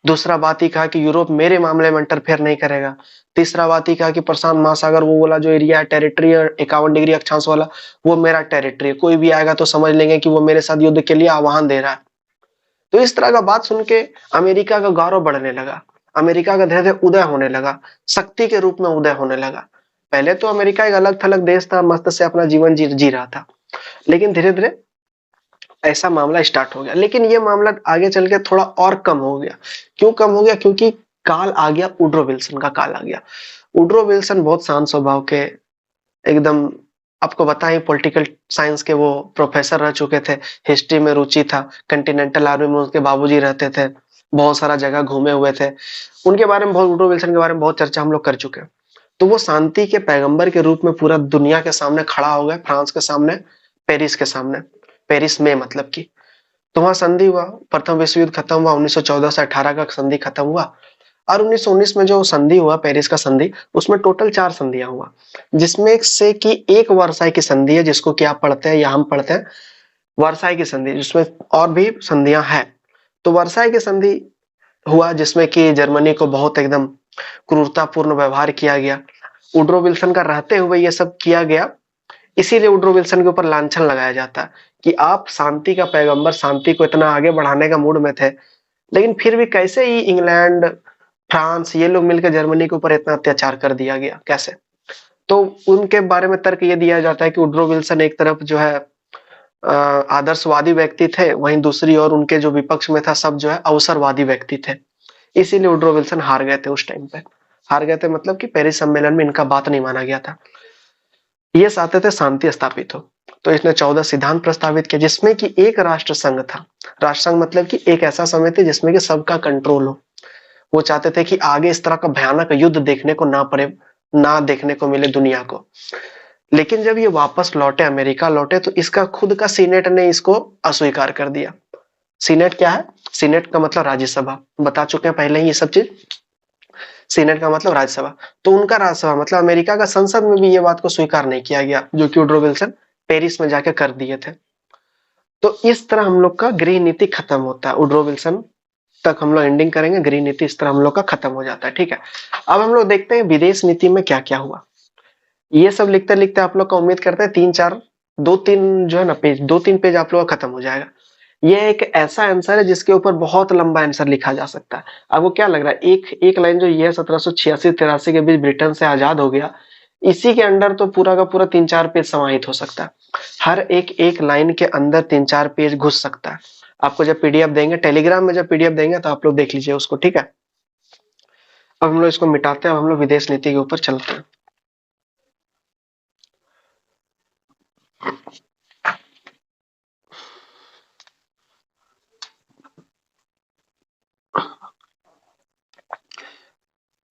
दूसरा बात ही कहा कि यूरोप मेरे मामले में इंटरफेयर नहीं करेगा। तीसरा बात ही कहा कि प्रशांत महासागर वो वाला जो एरिया है, टेरिटरी 51 डिग्री अक्षांश वाला, वो मेरा टेरिटरी है, कोई भी आएगा तो समझ लेंगे कि वो मेरे साथ युद्ध के लिए आह्वान दे रहा है। तो इस तरह का बात सुन के अमेरिका का गौरव बढ़ने लगा, अमेरिका का धीरे धीरे उदय होने लगा, शक्ति के रूप में उदय होने लगा। पहले तो अमेरिका एक अलग थलग देश था, मस्त से अपना जीवन जी रहा था, लेकिन धीरे धीरे ऐसा मामला स्टार्ट हो गया। लेकिन ये मामला आगे चल के थोड़ा और कम हो गया। क्यों कम हो गया? क्योंकि काल आ गया, वुड्रो विल्सन का काल आ गया। वुड्रो विल्सन बहुत शांत स्वभाव के, एकदम आपको बताएं पॉलिटिकल साइंस के वो प्रोफेसर रह चुके थे, हिस्ट्री में रुचि था, कंटिनेंटल आर्मी में उनके बाबूजी रहते थे, बहुत सारा जगह घूमे हुए थे। उनके बारे में बहुत, वुड्रो विल्सन के बारे में बहुत चर्चा हम लोग कर चुके हैं। तो वो शांति के पैगंबर के रूप में पूरा दुनिया के सामने खड़ा हो गए, फ्रांस के सामने, पेरिस के सामने, पेरिस में मतलब की। तो वहां संधि हुआ, प्रथम विश्व युद्ध खत्म हुआ, 1914 से 18 का संधि खत्म हुआ। और 1919 में जो संधि हुआ, पेरिस का संधि, उसमें टोटल 4 संधियां हुआ, जिसमें से कि एक वर्साई की संधि है, जिसको कि आप पढ़ते हैं या हम पढ़ते हैं वर्साई की संधि, जिसमें और भी संधियां हैं। तो वर्साई की संधि हुआ जिसमें कि जर्मनी को बहुत एकदम क्रूरतापूर्ण व्यवहार किया गया। वुड्रो विल्सन का रहते हुए ये सब किया गया, इसीलिए वुड्रो विल्सन के ऊपर लांछन लगाया जाता है कि आप शांति का पैगंबर, शांति को इतना आगे बढ़ाने का मूड में थे, लेकिन फिर भी कैसे ही इंग्लैंड, फ्रांस, ये लोग मिलकर जर्मनी के ऊपर इतना अत्याचार कर दिया गया, कैसे? तो उनके बारे में तर्क ये दिया जाता है कि वुड्रो विल्सन एक तरफ जो है आदर्शवादी व्यक्ति थे, वहीं दूसरी ओर उनके जो विपक्ष में था सब जो है अवसरवादी व्यक्ति थे। इसीलिए वुड्रो विल्सन हार गए थे उस टाइम पे। हार गए थे मतलब कि पेरिस सम्मेलन में इनका बात नहीं माना गया था। ये चाहते थे शांति स्थापित हो, तो इसने 14 सिद्धांत प्रस्तावित किए, जिसमें कि एक राष्ट्र संघ था। राष्ट्र संघ मतलब कि एक ऐसा समिति जिसमें कि सबका कंट्रोल हो। वो चाहते थे कि आगे इस तरह का भयानक युद्ध देखने को ना पड़े, ना देखने को मिले दुनिया को। लेकिन जब ये वापस लौटे, अमेरिका लौटे, तो इसका खुद का सीनेट ने इसको अस्वीकार कर दिया। सीनेट क्या है? सीनेट का मतलब राज्यसभा, बता चुके हैं पहले ही ये सब चीज। सीनेट का मतलब राज्यसभा, तो उनका राज्यसभा मतलब अमेरिका का संसद में भी ये बात को स्वीकार नहीं किया गया, जो कि वुड्रो विल्सन पेरिस में जाके कर दिए थे। तो इस तरह हम लोग का गृह नीति खत्म होता है। वुड्रो विल्सन तक हम लोग एंडिंग करेंगे, गृह नीति इस तरह हम लोग का खत्म हो जाता है, ठीक है। अब हम लोग देखते हैं विदेश नीति में क्या क्या हुआ। ये सब लिखते लिखते आप लोग का उम्मीद करते हैं 3-4, 2-3 जो है ना पेज, 2-3 पेज आप लोग का खत्म हो जाएगा। ये एक ऐसा आंसर है जिसके ऊपर बहुत लंबा आंसर लिखा जा सकता है। आपको क्या लग रहा है, एक एक लाइन जो ये 1786-83 के बीच ब्रिटेन से आजाद हो गया, इसी के अंडर तो पूरा का पूरा 3-4 पेज समाहित हो सकता है। हर एक एक लाइन के अंदर 3-4 पेज घुस सकता है। आपको जब पीडीएफ देंगे, टेलीग्राम में जब पीडीएफ देंगे तो आप लोग देख लीजिए उसको, ठीक है। अब हम लोग इसको मिटाते हैं, अब हम लोग विदेश नीति के ऊपर चलते हैं।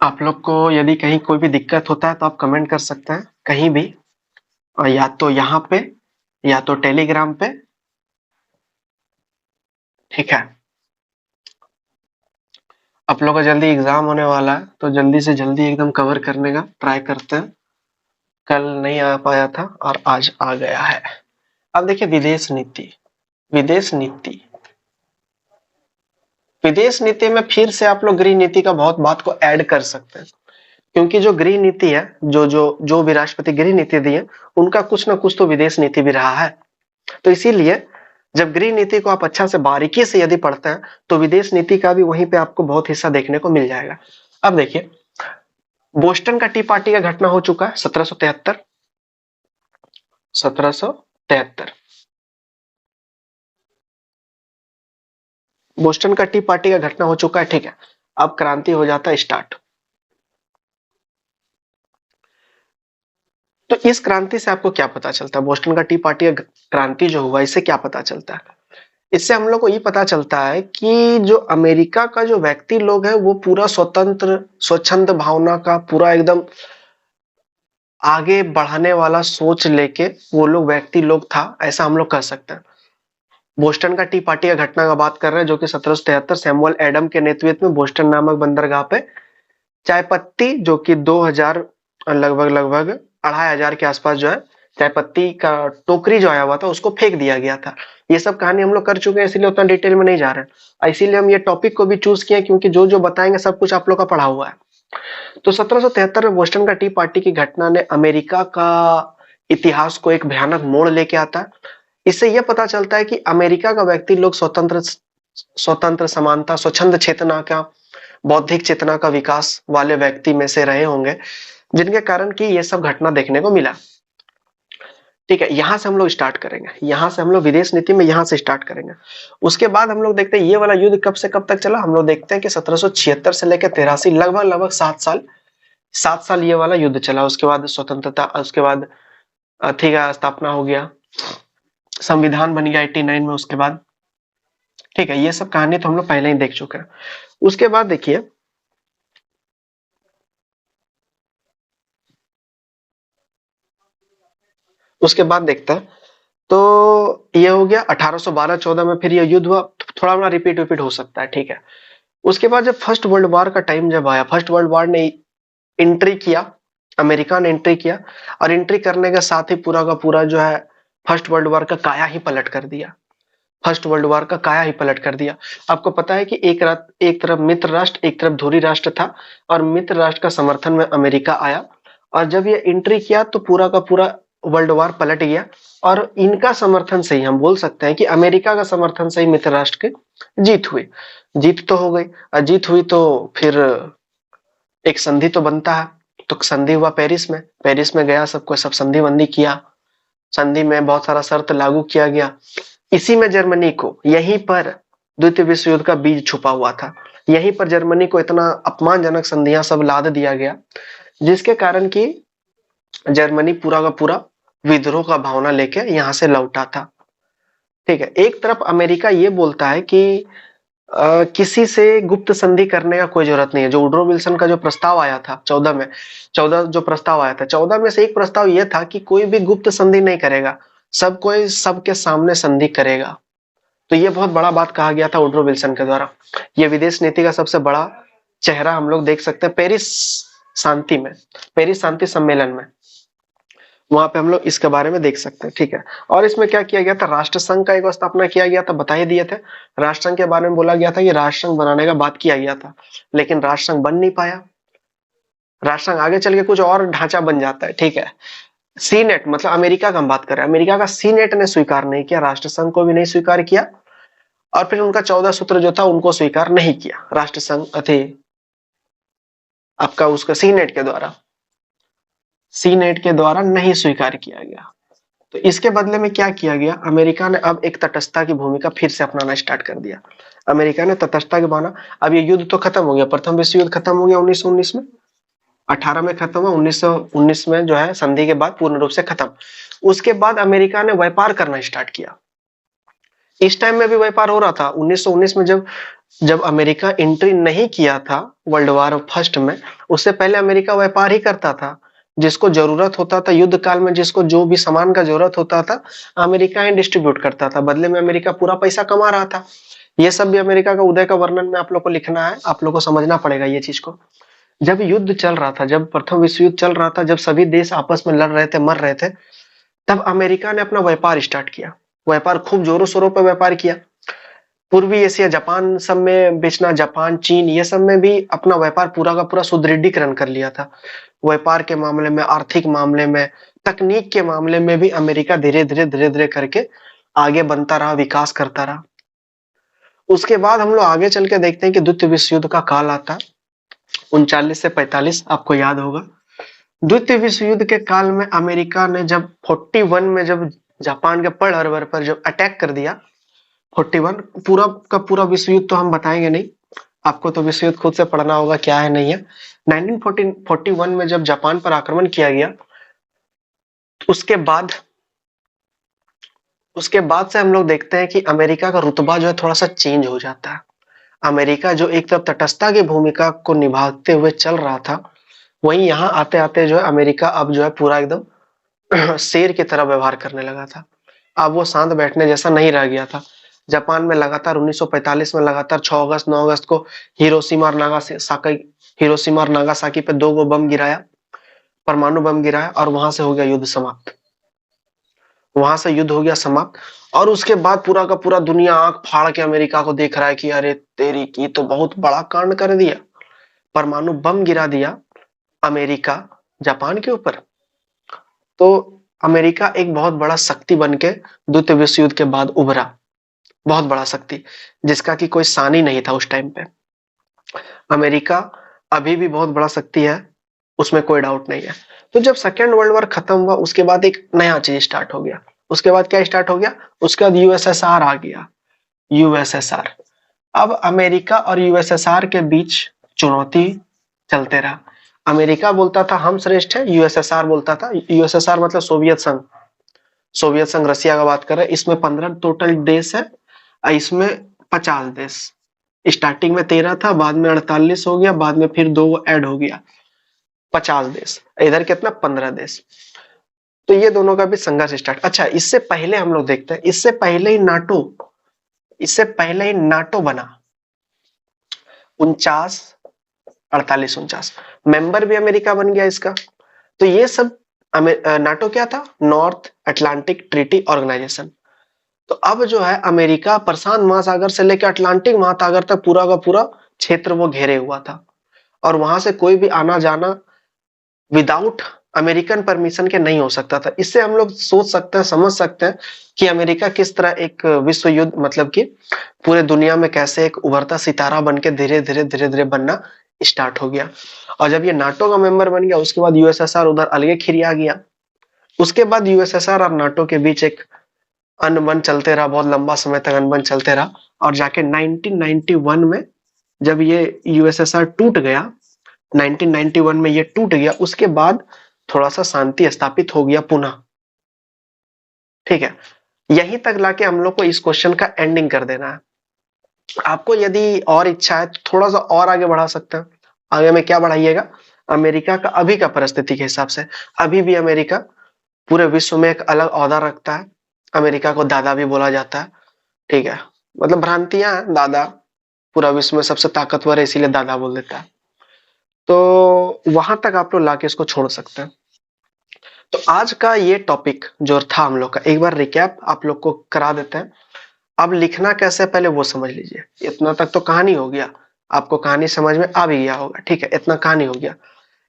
आप लोग को यदि कहीं कोई भी दिक्कत होता है तो आप कमेंट कर सकते हैं कहीं भी, और या तो यहाँ पे या तो टेलीग्राम पे, ठीक है। आप लोग का जल्दी एग्जाम होने वाला है तो जल्दी से जल्दी एकदम कवर करने का ट्राई करते हैं। कल नहीं आ पाया था और आज आ गया है। अब देखिए विदेश नीति, विदेश नीति विदेश नीति में फिर से आप लोग गृह नीति का बहुत बात को ऐड कर सकते हैं, क्योंकि जो गृह नीति है, जो भी राष्ट्रपति गृह नीति दी है, उनका कुछ ना कुछ तो विदेश नीति भी रहा है। तो इसीलिए जब गृह नीति को आप अच्छा से बारीकी से यदि पढ़ते हैं तो विदेश नीति का भी वहीं पे आपको बहुत हिस्सा देखने को मिल जाएगा। अब देखिए, बोस्टन का टी पार्टी का घटना हो चुका है 1773। 1773 बोस्टन का टी पार्टी का घटना हो चुका है, ठीक है। अब क्रांति हो जाता है स्टार्ट। तो इस क्रांति से आपको क्या पता चलता है, बोस्टन का टी पार्टी का क्रांति जो हुआ, इससे क्या पता चलता है? इससे हम लोग को ये पता चलता है कि जो अमेरिका का जो व्यक्ति लोग है वो पूरा स्वतंत्र स्वच्छंद भावना का पूरा एकदम आगे बढ़ाने वाला सोच लेके वो लोग व्यक्ति लोग था, ऐसा हम लोग कह सकते हैं। बोस्टन का टी पार्टी का घटना का बात कर रहे हैं, जो कि 1773 सैमुअल एडम के नेतृत्व में बोस्टन नामक बंदरगाह पे चाय पत्ती, जो कि 2000 लगभग 2500 के आसपास जो है चाय पत्ती का टोकरी जो आया हुआ था उसको फेंक दिया गया था। ये सब कहानी हम लोग कर चुके हैं, इसलिए उतना डिटेल में नहीं जा रहे हैं। इसीलिए हम ये टॉपिक को भी चूज किए क्योंकि जो जो बताएंगे सब कुछ आप लोग का पढ़ा हुआ है। तो 1773 में बोस्टन का टी पार्टी की घटना ने अमेरिका का इतिहास को एक भयानक मोड़ लेके आता है। इससे यह पता चलता है कि अमेरिका का व्यक्ति लोग स्वतंत्र स्वतंत्र समानता स्वच्छंद चेतना का बौद्धिक चेतना का विकास वाले व्यक्ति में से रहे होंगे, जिनके कारण कि ये सब घटना देखने को मिला। ठीक है, यहां से हम लोग स्टार्ट करेंगे, यहां से हम लोग विदेश नीति में यहां से स्टार्ट करेंगे। उसके बाद हम लोग देखते हैं ये वाला युद्ध कब से कब तक चला। हम लोग देखते हैं कि 1776 से लेकर 83 लगभग 7 साल ये वाला युद्ध चला। उसके बाद स्वतंत्रता, उसके बाद अथी का स्थापना हो गया, संविधान बन गया 89 में उसके बाद। ठीक है, ये सब कहानी तो हम लोग पहले ही देख चुके हैं। उसके बाद देखिए, उसके बाद देखते हैं तो ये हो गया 1812-14 में, फिर ये युद्ध हुआ, थोड़ा बड़ा रिपीट हो सकता है, ठीक है। उसके बाद जब फर्स्ट वर्ल्ड वॉर का टाइम जब आया, फर्स्ट वर्ल्ड वॉर ने एंट्री किया, अमेरिका ने एंट्री किया, और एंट्री करने के साथ ही पूरा का पूरा जो है फर्स्ट वर्ल्ड वॉर का काया ही पलट कर दिया। फर्स्ट वर्ल्ड वॉर का काया ही पलट कर दिया। आपको पता है कि एक तरफ मित्र राष्ट्र, एक तरफ धुरी राष्ट्र था, और मित्र राष्ट्र का समर्थन में अमेरिका आया, और जब ये एंट्री किया तो पूरा का पूरा वर्ल्ड वॉर पलट गया। और इनका समर्थन से ही हम बोल सकते हैं कि अमेरिका का समर्थन से ही मित्र राष्ट्र की जीत हुई। जीत तो हो गई, और जीत हुई तो फिर एक संधि तो बनता है। तो संधि हुआ पेरिस में, पेरिस में गया, सबको सब संधि बंदी किया, संधि में बहुत सारा शर्त लागू किया गया। इसी में जर्मनी को, यहीं पर द्वितीय विश्व युद्ध का बीज छुपा हुआ था। यहीं पर जर्मनी को इतना अपमानजनक संधियां सब लाद दिया गया, जिसके कारण कि जर्मनी पूरा का पूरा विद्रोह का भावना लेके यहां से लौटा था। ठीक है, एक तरफ अमेरिका ये बोलता है कि किसी से गुप्त संधि करने का कोई जरूरत नहीं है। जो वुड्रो विल्सन का जो प्रस्ताव आया था 14 में, 14 जो प्रस्ताव आया था, 14 में से एक प्रस्ताव यह था कि कोई भी गुप्त संधि नहीं करेगा, सब कोई सबके सामने संधि करेगा। तो ये बहुत बड़ा बात कहा गया था वुड्रो विल्सन के द्वारा। ये विदेश नीति का सबसे बड़ा चेहरा हम लोग देख सकते हैं पेरिस शांति में, पेरिस शांति सम्मेलन में, वहां पे हम लोग इसके बारे में देख सकते हैं। ठीक है, और इसमें क्या किया गया था, राष्ट्र संघ का एक स्थापना किया गया था, बता ही दिए थे। राष्ट्र संघ के बारे में बोला गया था कि राष्ट्र संघ बनाने का बात किया गया था, लेकिन राष्ट्र संघ बन नहीं पाया। राष्ट्र संघ आगे चल के कुछ और ढांचा बन जाता है। ठीक है, सीनेट, मतलब अमेरिका का हम बात कर रहे हैं, अमेरिका का सीनेट ने स्वीकार नहीं किया, राष्ट्र संघ को भी नहीं स्वीकार किया, और फिर उनका 14 सूत्र जो था उनको स्वीकार नहीं किया राष्ट्र संघ अथे आपका उसका सीनेट के द्वारा नहीं स्वीकार किया गया। तो इसके बदले में क्या किया गया, अमेरिका ने अब एक तटस्थता की भूमिका फिर से अपनाना स्टार्ट कर दिया। अमेरिका ने तटस्थता के बहाना, अब ये युद्ध तो खत्म हो गया, प्रथम विश्व युद्ध खत्म हो गया 1919 में, 18 में खत्म हुआ, 1919 में जो है संधि के बाद पूर्ण रूप से खत्म। उसके बाद अमेरिका ने व्यापार करना स्टार्ट किया। इस टाइम में भी व्यापार हो रहा था 1919 में, जब जब अमेरिका एंट्री नहीं किया था वर्ल्ड वार फर्स्ट में, उससे पहले अमेरिका व्यापार ही करता था। जिसको जरूरत होता था युद्ध काल में, जिसको जो भी सामान का जरूरत होता था, अमेरिका ही डिस्ट्रीब्यूट करता था, बदले में अमेरिका पूरा पैसा कमा रहा था। ये सब भी अमेरिका का उदय का वर्णन में आप लोग को लिखना है, आप लोग को समझना पड़ेगा ये चीज को। जब युद्ध चल रहा था, जब प्रथम विश्व युद्ध चल रहा था, जब सभी देश आपस में लड़ रहे थे, मर रहे थे, तब अमेरिका ने अपना व्यापार स्टार्ट किया। व्यापार खूब जोरों शोरों पर व्यापार किया। पूर्वी एशिया, जापान सब में बेचना, जापान, चीन, ये सब में भी अपना व्यापार पूरा का पूरा सुदृढ़ीकरण कर लिया था। व्यापार के मामले में, आर्थिक मामले में, तकनीक के मामले में भी अमेरिका धीरे धीरे करके आगे बनता रहा, विकास करता रहा। उसके बाद हम लोग आगे चल के देखते हैं कि द्वितीय विश्व युद्ध का काल आता है 39 से 45, आपको याद होगा। द्वितीय विश्व युद्ध के काल में अमेरिका ने जब 41 में जब जापान के पर्ल हार्बर पर जब अटैक कर दिया, 41 पूरा का पूरा विश्व युद्ध तो हम बताएंगे नहीं, आपको तो विश्व युद्ध खुद से पढ़ना होगा क्या है नहीं है। 1941 में जब जापान पर आक्रमण किया गया, उसके बाद से हम लोग देखते हैं कि अमेरिका का रुतबा जो है थोड़ा सा चेंज हो जाता है। अमेरिका जो एक तरफ तटस्थता की भूमिका को निभाते हुए चल रहा था, वहीं यहाँ आते आते जो है अमेरिका अब जो है पूरा एकदम शेर की तरह व्यवहार करने लगा था। अब वो शांत बैठने जैसा नहीं रह गया था। जापान में लगातार 1945 में लगातार 6 अगस्त 9 अगस्त को हिरोशिमा और नागासाकी पे 2 बम गिराया, परमाणु बम गिराया, और वहां से हो गया युद्ध समाप्त। वहां से युद्ध हो गया समाप्त। और उसके बाद पूरा का पूरा दुनिया आंख फाड़ के अमेरिका को देख रहा है कि अरे तेरी की तो बहुत बड़ा कांड कर दिया, परमाणु बम गिरा दिया अमेरिका जापान के ऊपर। तो अमेरिका एक बहुत बड़ा शक्ति बनके द्वितीय विश्व युद्ध के बाद उभरा, बहुत बड़ा शक्ति, जिसका कि कोई सानी नहीं था उस टाइम पे। अमेरिका अभी भी बहुत बड़ा शक्ति है, उसमें कोई डाउट नहीं है। तो जब सेकेंड वर्ल्ड वॉर खत्म हुआ, उसके बाद एक नया चीज स्टार्ट हो गया। उसके बाद क्या स्टार्ट हो गया, उसके बाद यूएसएसआर आ गया। यूएसएसआर, अब अमेरिका और यूएसएसआर के बीच चुनौती चलते रहा। अमेरिका बोलता था हम श्रेष्ठ है, यूएसएसआर बोलता था, यूएसएसआर मतलब सोवियत संघ, सोवियत संघ रसिया का बात कर रहे हैं, इसमें 15 टोटल देश है, इसमें 50 देश। स्टार्टिंग में 13 था, बाद में 48 हो गया, बाद में फिर 2 ऐड हो गया, 50 देश। इधर कितना, 15 देश। तो ये दोनों का भी संघर्ष स्टार्ट। अच्छा, इससे पहले हम लोग देखते हैं, इससे पहले ही नाटो बना 49, 48, 49 मेंबर भी अमेरिका बन गया इसका। तो ये सब नाटो क्या था, नॉर्थ अटलांटिक ट्रीटी ऑर्गेनाइजेशन। तो अब जो है अमेरिका प्रशांत महासागर से लेकर अटलांटिक महासागर तक पूरा का पूरा क्षेत्र वो घेरे हुआ था, और वहां से कोई भी आना जाना विदाउट अमेरिकन परमिशन के नहीं हो सकता था। इससे हम लोग सोच सकते हैं, समझ सकते हैं कि अमेरिका किस तरह एक विश्व युद्ध, मतलब कि पूरे दुनिया में कैसे एक उभरता सितारा बनके धीरे धीरे बनना स्टार्ट हो गया। और जब ये नाटो का मेंबर बन गया, उसके बाद यूएसएसआर उधर अलगे खिरिया गया। उसके बाद यूएसएसआर और नाटो के बीच एक अनबन चलते रहा, बहुत लंबा समय तक अनबन चलते रहा, और जाके 1991 में जब ये यूएसएसआर टूट गया, 1991 में ये टूट गया, उसके बाद थोड़ा सा शांति स्थापित हो गया पुनः। ठीक है, यहीं तक लाके हम लोग को इस क्वेश्चन का एंडिंग कर देना है। आपको यदि और इच्छा है तो थोड़ा सा और आगे बढ़ा सकते हैं। आगे में क्या बढ़ाइएगा, अमेरिका का अभी का परिस्थिति के हिसाब से अभी भी अमेरिका पूरे विश्व में एक अलग ओहदा रखता है। अमेरिका को दादा भी बोला जाता है। ठीक है, मतलब भ्रांतियां हैं, दादा पूरा विश्व में सबसे ताकतवर है इसीलिए दादा बोल देता है। तो वहां तक आप लोग लाके इसको छोड़ सकते हैं। तो आज का ये टॉपिक जो था हम लोग का, एक बार रिकैप आप लोग को करा देते हैं। अब लिखना कैसे पहले वो समझ लीजिए। इतना तक तो कहानी हो गया, आपको कहानी समझ में आ भी गया होगा। ठीक है, इतना कहानी हो गया।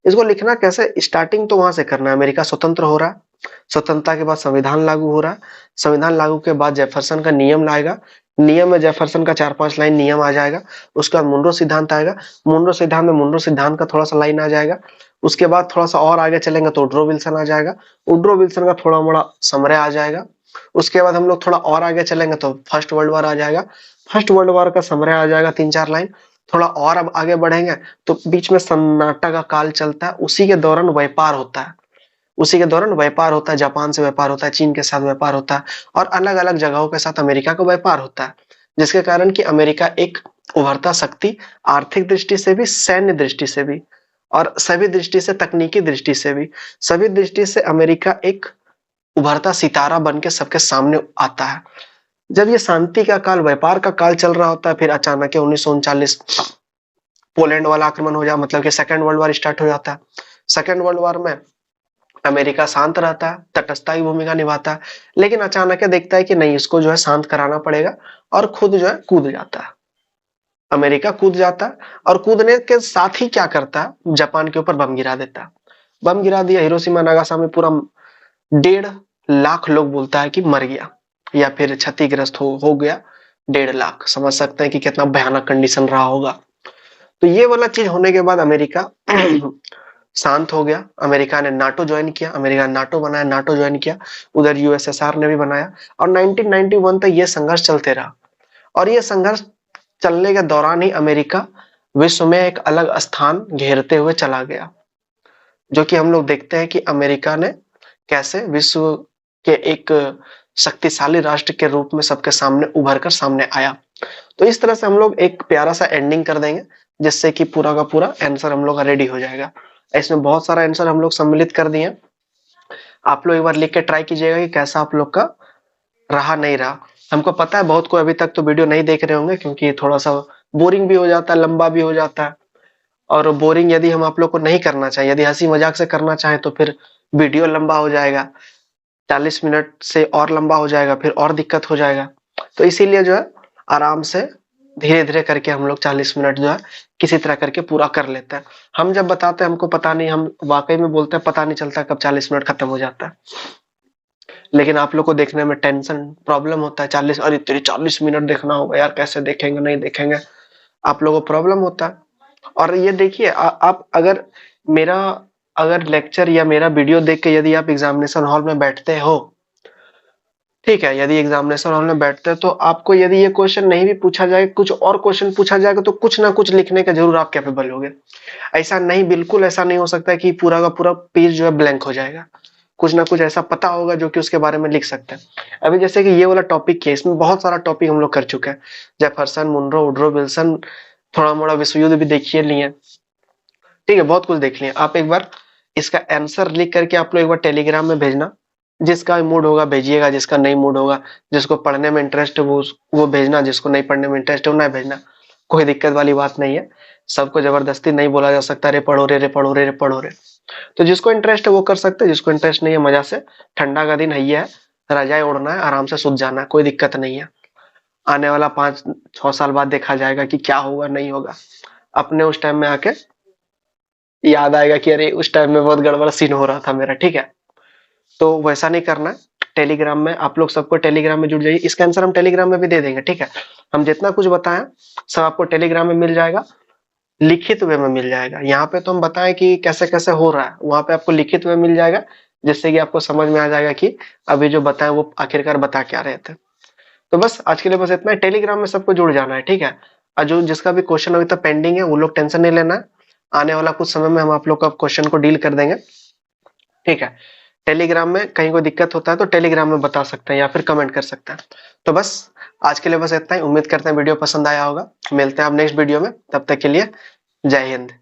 इसको लिखना कैसे, स्टार्टिंग तो वहां से करना है। अमेरिका स्वतंत्र हो रहा है, स्वतंत्रता के बाद संविधान लागू हो रहा है। संविधान लागू के बाद जेफरसन का नियम लाएगा। नियम में जेफरसन का 4-5 लाइन नियम आ जाएगा। उसके बाद मुनरो सिद्धांत आएगा। मुनरो सिद्धांत में मुनरो सिद्धांत का थोड़ा सा लाइन आ जाएगा। उसके बाद थोड़ा सा और आगे चलेंगे तो वुड्रो विल्सन आ जाएगा। वुड्रो विल्सन का थोड़ा मोड़ा समरे आ जाएगा। उसके बाद हम लोग थोड़ा और आगे चलेंगे तो फर्स्ट वर्ल्ड वॉर आ जाएगा। फर्स्ट वर्ल्ड वॉर का समरे आ जाएगा 3-4 लाइन। थोड़ा और अब आगे बढ़ेंगे तो बीच में सन्नाटा का काल चलता है। उसी के दौरान व्यापार होता है। उसी के दौरान व्यापार होता है, जापान से व्यापार होता है, चीन के साथ व्यापार होता है और अलग अलग जगहों के साथ अमेरिका का व्यापार होता है, जिसके कारण कि अमेरिका एक उभरता शक्ति, आर्थिक दृष्टि से भी, सैन्य दृष्टि से भी और सभी दृष्टि से, तकनीकी दृष्टि से भी, सभी दृष्टि से अमेरिका एक उभरता सितारा बन के सबके सामने आता है। जब ये शांति का काल, व्यापार का काल चल रहा होता है, फिर अचानक 1939 पोलैंड वाला आक्रमण हो जाए, मतलब कि सेकेंड वर्ल्ड वॉर स्टार्ट हो जाता है। सेकेंड वर्ल्ड वॉर में अमेरिका शांत रहता है, तटस्थता की भूमिका निभाता है, लेकिन अचानक देखता है कि नहीं, इसको जो है शांत कराना पड़ेगा और खुद जो है कूद जाता है। अमेरिका कूद जाता है और कूदने के साथ ही क्या करता है, जापान के ऊपर बम गिरा देता है। बम गिरा दिया, हिरोशिमा नागासाकी में पूरा 1.5 लाख लोग बोलता है कि मर गया या फिर क्षतिग्रस्त हो गया। 1.5 लाख, समझ सकते हैं कि कितना भयानक कंडीशन रहा होगा। तो ये वाला चीज होने के बाद अमेरिका शांत हो गया। अमेरिका ने नाटो ज्वाइन किया, अमेरिका ने नाटो बनाया, नाटो ज्वाइन किया। उधर यूएसएसआर ने भी बनाया और 1991 तक ये संघर्ष चलते रहा। और ये संघर्ष चलने के दौरान ही अमेरिका विश्व में एक अलग स्थान घेरते हुए चला गया, जो कि हम लोग देखते हैं कि अमेरिका ने कैसे विश्व के एक शक्तिशाली राष्ट्र के रूप में सबके सामने उभर कर सामने आया। तो इस तरह से हम लोग एक प्यारा सा एंडिंग कर देंगे, जिससे कि पूरा का पूरा आंसर हम लोग का रेडी हो जाएगा। इसमें बहुत सारा आंसर हम लोग सम्मिलित कर दिए। आप लोग एक बार लिख के ट्राई कीजिएगा कि कैसा आप लोग का रहा, नहीं रहा। हमको पता है बहुत कोई अभी तक तो वीडियो नहीं देख रहे होंगे, क्योंकि थोड़ा सा बोरिंग भी हो जाता है, लंबा भी हो जाता है। और बोरिंग यदि हम आप लोग को नहीं करना चाहिए, यदि हंसी मजाक से करना चाहें तो फिर वीडियो लंबा हो जाएगा, 40 मिनट से और लंबा हो जाएगा, फिर और दिक्कत हो जाएगा। तो इसीलिए जो है आराम से धीरे धीरे करके हम लोग 40 मिनट जो है किसी तरह करके पूरा कर लेते हैं। हम जब बताते हैं हमको पता नहीं, हम वाकई में बोलते हैं पता नहीं चलता कब 40 मिनट खत्म हो जाता है। लेकिन आप लोग को देखने में टेंशन प्रॉब्लम होता है, 40, अरे तेरी 40 मिनट देखना होगा यार, कैसे देखेंगे, नहीं देखेंगे, आप लोगों को प्रॉब्लम होता है। और ये देखिए, आप अगर लेक्चर या मेरा वीडियो देख के यदि आप एग्जामिनेशन हॉल में बैठते हो, ठीक है, यदि एग्जामिनेशन हॉल में बैठते हैं तो आपको यदि ये क्वेश्चन नहीं भी पूछा जाए, कुछ और क्वेश्चन पूछा जाएगा, तो कुछ ना कुछ लिखने के जरूर आप कैपेबल होगे। ऐसा नहीं, बिल्कुल ऐसा नहीं हो सकता है कि पूरा का पूरा पेज जो है ब्लैंक हो जाएगा। कुछ ना कुछ ऐसा पता होगा जो कि उसके बारे में लिख सकते हैं। अभी जैसे कि ये वाला टॉपिक है, इसमें बहुत सारा टॉपिक हम लोग कर चुके हैं। जेफरसन, मुनरो, वुड्रो विल्सन, थोड़ा मोड़ा विश्व युद्ध भी देखिए लिए, ठीक है, बहुत कुछ देख लिया। आप एक बार इसका आंसर लिख करके आप लोग एक बार टेलीग्राम में भेजना। जिसका मूड होगा भेजिएगा, जिसका नहीं मूड होगा, जिसको पढ़ने में इंटरेस्ट है वो भेजना, जिसको नहीं पढ़ने में इंटरेस्ट है वो नहीं भेजना। कोई दिक्कत वाली बात नहीं है। सबको जबरदस्ती नहीं बोला जा सकता, रे पढ़ो रे, रे पढ़ो रे, रे पढ़ो रे। तो जिसको इंटरेस्ट है वो कर सकते हैं, जिसको इंटरेस्ट नहीं है मजा से, ठंडा का दिन है, ये है, रजाई ओढ़ना है, आराम से सुत जाना है, कोई दिक्कत नहीं है। आने वाला 5-6 साल बाद देखा जाएगा कि क्या होगा नहीं होगा। अपने उस टाइम में आके याद आएगा कि अरे उस टाइम में बहुत गड़बड़ सीन हो रहा था मेरा, ठीक है। तो वैसा नहीं करना है। टेलीग्राम में आप लोग सबको टेलीग्राम में जुड़ जाइए। इसका आंसर हम टेलीग्राम में भी दे देंगे, ठीक है। हम जितना कुछ बताएं सब आपको टेलीग्राम में मिल जाएगा, लिखित वे में मिल जाएगा। यहाँ पे तो हम बताएं कि कैसे कैसे हो रहा है, वहां पे आपको लिखित में मिल जाएगा, जिससे कि आपको समझ में आ जाएगा कि अभी जो बताएं वो आखिरकार बता क्या रहे थे। तो बस आज के लिए बस इतना ही। टेलीग्राम में सबको जुड़ जाना है, ठीक है। और जो जिसका भी क्वेश्चन अभी तक पेंडिंग है वो लोग टेंशन नहीं लेना है। आने वाला कुछ समय में हम आप लोग का क्वेश्चन को डील कर देंगे, ठीक है। टेलीग्राम में कहीं कोई दिक्कत होता है तो टेलीग्राम में बता सकते हैं या फिर कमेंट कर सकते हैं। तो बस आज के लिए बस इतना ही। उम्मीद करते हैं वीडियो पसंद आया होगा। मिलते हैं आप नेक्स्ट वीडियो में, तब तक के लिए जय हिंद।